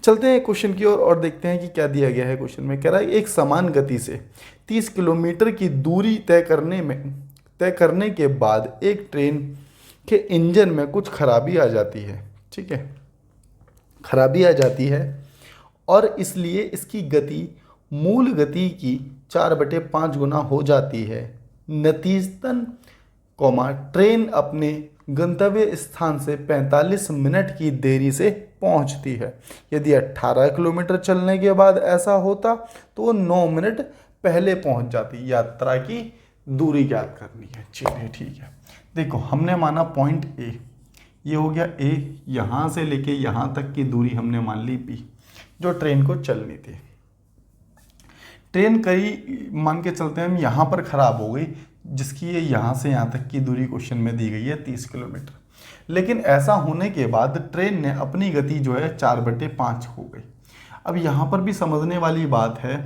चलते हैं क्वेश्चन की ओर और देखते हैं कि क्या दिया गया है क्वेश्चन में। कह रहा है एक समान गति से 30 किलोमीटर की दूरी तय करने के बाद एक ट्रेन के इंजन में कुछ खराबी आ जाती है, ठीक है। खराबी आ जाती है और इसलिए इसकी गति मूल गति की 4/5 गुना हो जाती है। नतीजतन ट्रेन अपने गंतव्य स्थान से 45 मिनट की देरी से पहुंचती है। यदि 18 किलोमीटर चलने के बाद ऐसा होता तो 9 मिनट पहले पहुंच जाती। यात्रा की दूरी ज्ञात करनी है। चलिए ठीक है। देखो हमने माना पॉइंट ए, ये हो गया ए, यहाँ से लेके यहाँ तक की दूरी हमने मान ली बी, जो ट्रेन को चलनी थी। ट्रेन कई मान के चलते हैं हम यहाँ पर ख़राब हो गई, जिसकी ये यहाँ से यहाँ तक की दूरी क्वेश्चन में दी गई है 30 किलोमीटर। लेकिन ऐसा होने के बाद ट्रेन ने अपनी गति जो है 4/5 हो गई। अब यहाँ पर भी समझने वाली बात है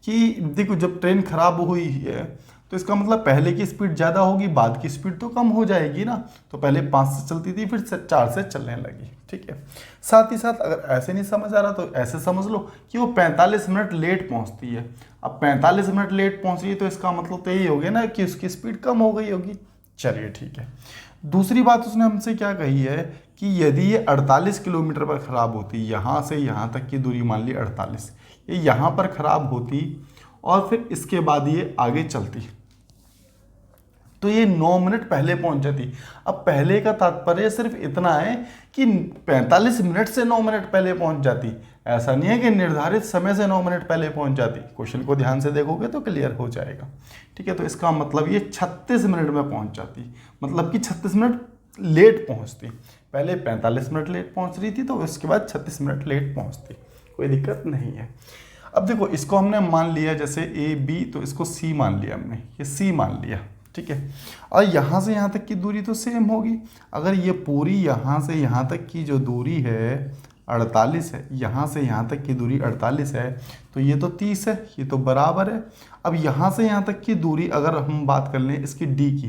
कि देखो जब ट्रेन खराब हुई है तो इसका मतलब पहले की स्पीड ज़्यादा होगी, बाद की स्पीड तो कम हो जाएगी ना। तो पहले 5 से चलती थी, फिर 4 से चलने लगी, ठीक है। साथ ही साथ अगर ऐसे नहीं समझ आ रहा तो ऐसे समझ लो कि वो 45 मिनट लेट पहुंचती है। अब 45 मिनट लेट पहुंच रही है तो इसका मतलब तो यही हो गया ना कि उसकी स्पीड कम हो गई होगी। चलिए ठीक है। दूसरी बात उसने हमसे क्या कही है कि यदि ये 48 किलोमीटर पर ख़राब होती, यहाँ से यहाँ तक की दूरी मान ली 48, ये यहाँ पर ख़राब होती और फिर इसके बाद ये आगे चलती तो ये 9 मिनट पहले पहुंच जाती। अब पहले का तात्पर्य सिर्फ इतना है कि 45 मिनट से 9 मिनट पहले पहुंच जाती। ऐसा नहीं है कि निर्धारित समय से 9 मिनट पहले पहुंच जाती। क्वेश्चन को ध्यान से देखोगे तो क्लियर हो जाएगा, ठीक है। तो इसका मतलब ये 36 मिनट में पहुंच जाती, मतलब कि 36 मिनट लेट पहुंचती। पहले 45 मिनट लेट पहुंच रही थी तो उसके बाद 36 मिनट लेट पहुंचती, कोई दिक्कत नहीं है। अब देखो इसको हमने मान लिया जैसे ए बी, तो इसको सी मान लिया हमने, ये सी मान लिया, ठीक है। और यहाँ से यहाँ तक की दूरी तो सेम होगी। अगर ये पूरी यहाँ से यहाँ तक की जो दूरी है 48 है, यहाँ से यहाँ तक की दूरी 48 है, तो ये तो 30 है, ये तो बराबर है। अब यहाँ से यहाँ तक की दूरी अगर हम बात कर लें इसकी डी की,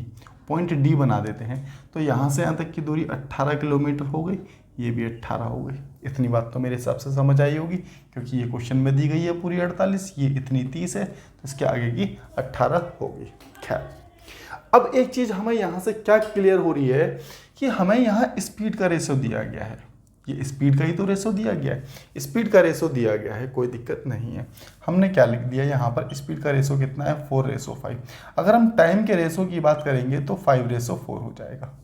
पॉइंट डी बना देते हैं, तो यहाँ से यहाँ तक की दूरी 18 किलोमीटर हो गई, ये भी 18 हो गई। इतनी बात तो मेरे हिसाब से समझ आई होगी, क्योंकि ये क्वेश्चन में दी गई है पूरी 48, ये इतनी 30 है, तो इसके आगे की 18 होगी। खैर अब एक चीज़ हमें यहाँ से क्या क्लियर हो रही है कि हमें यहाँ स्पीड का रेशो दिया गया है। ये स्पीड का ही तो रेशो दिया गया है, स्पीड का रेशो दिया गया है, कोई दिक्कत नहीं है। हमने क्या लिख दिया यहाँ पर, स्पीड का रेशो कितना है 4:5। अगर हम टाइम के रेशो की बात करेंगे तो 5:4 हो जाएगा।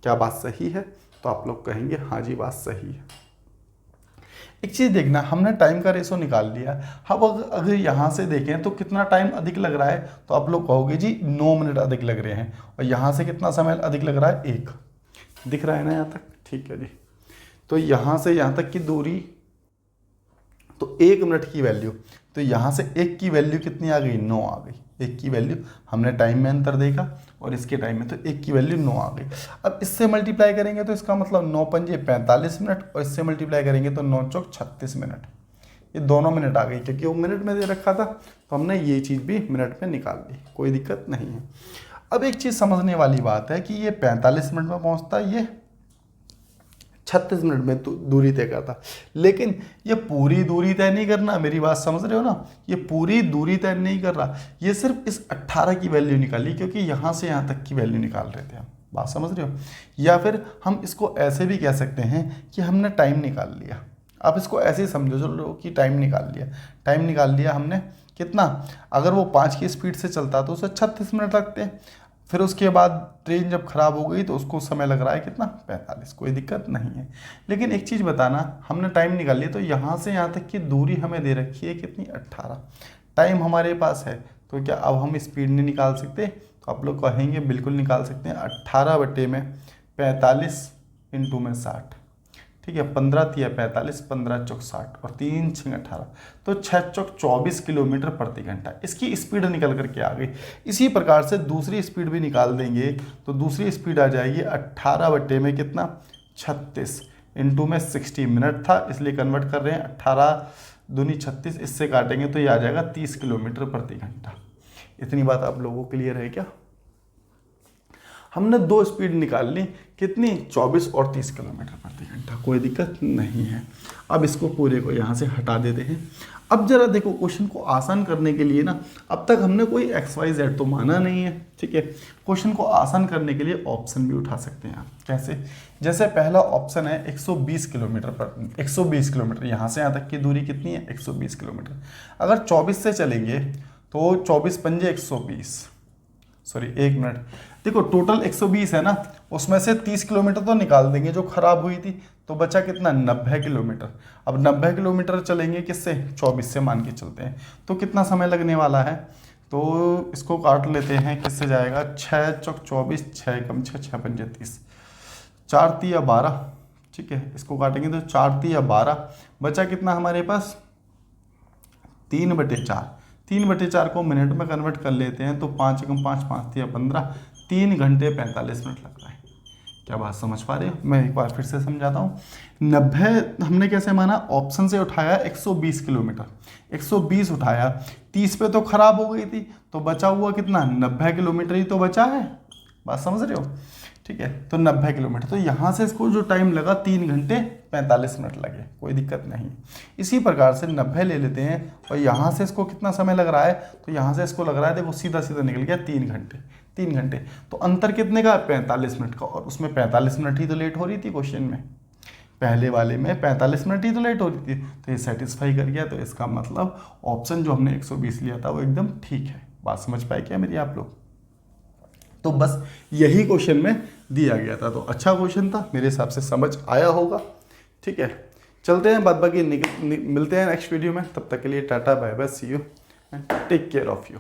क्या बात सही है? तो आप लोग कहेंगे हाँ जी बात सही है। एक चीज़ देखना, हमने टाइम का रेशो निकाल लिया। अब अगर यहाँ से देखें तो कितना टाइम अधिक लग रहा है, तो आप लोग कहोगे जी 9 मिनट अधिक लग रहे हैं। और यहाँ से कितना समय अधिक लग रहा है, 1। दिख रहा है ना यहाँ तक? ठीक है जी। तो यहाँ से यहाँ तक की दूरी, तो 1 मिनट की वैल्यू, तो यहाँ से 1 की वैल्यू कितनी आ गई, 9 आ गई। 1 की वैल्यू हमने टाइम में अंतर देखा और इसके टाइम में, तो 1 की वैल्यू 9 आ गई। अब इससे मल्टीप्लाई करेंगे तो इसका मतलब 9 पंजे 45 मिनट, और इससे मल्टीप्लाई करेंगे तो 9 चौक 36 मिनट। ये दोनों मिनट आ गई, क्योंकि वो मिनट में दे रखा था तो हमने ये चीज़ भी मिनट में निकाल ली, कोई दिक्कत नहीं है। अब एक चीज़ समझने वाली बात है कि ये 45 मिनट में पहुंचता है, ये 36 मिनट में दूरी तय करता, लेकिन ये पूरी दूरी तय नहीं करना, मेरी बात समझ रहे हो ना, ये पूरी दूरी तय नहीं कर रहा, ये सिर्फ इस 18 की वैल्यू निकाली, क्योंकि यहाँ से यहाँ तक की वैल्यू निकाल रहे थे हम, बात समझ रहे हो। या फिर हम इसको ऐसे भी कह सकते हैं कि हमने टाइम निकाल लिया, आप इसको ऐसे ही समझो चलो कि टाइम निकाल लिया हमने कितना, अगर वो 5 की स्पीड से चलता तो उसे 36 मिनट लगते, फिर उसके बाद ट्रेन जब खराब हो गई तो उसको समय लग रहा है कितना, 45, कोई दिक्कत नहीं है। लेकिन एक चीज़ बताना, हमने टाइम निकाल लिया तो यहाँ से यहाँ तक की दूरी हमें दे रखी है कितनी, 18, टाइम हमारे पास है, तो क्या अब हम स्पीड नहीं निकाल सकते, तो आप लोग कहेंगे बिल्कुल निकाल सकते हैं। 18/45 इंटू में 60, ठीक है, 15 तिया 45, 15 चौक 60 और 3 6 18, तो 6 चौक 24 किलोमीटर प्रति घंटा इसकी स्पीड निकल करके आ गई। इसी प्रकार से दूसरी स्पीड भी निकाल देंगे तो दूसरी स्पीड आ जाएगी 18 में कितना, 36 इंटू में 60 मिनट था इसलिए कन्वर्ट कर रहे हैं, 18 दूनी 36, इससे काटेंगे तो ये आ जाएगा 30 किलोमीटर प्रति घंटा। इतनी बात आप लोगों को क्लियर है क्या। हमने 2 स्पीड निकाल ली, कितनी, 24 और 30 किलोमीटर प्रति घंटा, कोई दिक्कत नहीं है। अब इसको पूरे को यहाँ से हटा देते हैं। अब जरा देखो, क्वेश्चन को आसान करने के लिए ना, अब तक हमने कोई XYZ तो माना नहीं है, ठीक है। क्वेश्चन को आसान करने के लिए ऑप्शन भी उठा सकते हैं आप, कैसे, जैसे पहला ऑप्शन है 120 किलोमीटर, यहाँ से यहाँ तक की दूरी कितनी है, 120 किलोमीटर। अगर 24 से चलेंगे तो 24 पंजे 120, सॉरी 1 मिनट, देखो टोटल 120 है ना, उसमें से 30 किलोमीटर तो निकाल देंगे जो खराब हुई थी, तो बचा कितना, 90 किलोमीटर। अब 90 किलोमीटर चलेंगे किससे, 24 से मान के चलते हैं, तो कितना समय लगने वाला है, तो इसको काट लेते हैं, किससे जाएगा, 6 चौक 24, 6 कम 6, 6 पंजे 30, 4 तिया 12, ठीक है, इसको काटेंगे तो 4 तिया 12, बचा कितना हमारे पास, 3/4, 3/4 को मिनट में कन्वर्ट कर लेते हैं तो 5 कम 5, 5 तिया 15, 3 घंटे 45 मिनट लग रहा है। क्या बात समझ पा रहे हो, मैं एक बार फिर से समझाता हूँ। 90 हमने कैसे माना, ऑप्शन से उठाया 120 किलोमीटर, 120 उठाया, 30 पे तो खराब हो गई थी, तो बचा हुआ कितना, 90 किलोमीटर ही तो बचा है, बात समझ रहे हो, ठीक है। तो 90 किलोमीटर, तो यहाँ से इसको जो टाइम लगा 3 घंटे 45 मिनट लगे, कोई दिक्कत नहीं। इसी प्रकार से 90 ले लेते हैं और यहाँ से इसको कितना समय लग रहा है, तो यहाँ से इसको लग रहा है, देखो सीधा सीधा निकल गया 3 घंटे, 3 घंटे, तो अंतर कितने का, 45 मिनट का, और उसमें 45 मिनट ही तो लेट हो रही थी क्वेश्चन में, पहले वाले में 45 मिनट ही तो लेट हो रही थी, तो ये सेटिस्फाई कर गया। तो इसका मतलब ऑप्शन जो हमने 120 लिया था वो एकदम ठीक है। बात समझ पाए क्या मेरी आप लोग। तो बस यही क्वेश्चन में दिया गया था, तो अच्छा क्वेश्चन था, मेरे हिसाब से समझ आया होगा। ठीक है, चलते हैं, बाद बाकी मिलते हैं नेक्स्ट वीडियो में। तब तक के लिए tata bye bye, see you and take care of you.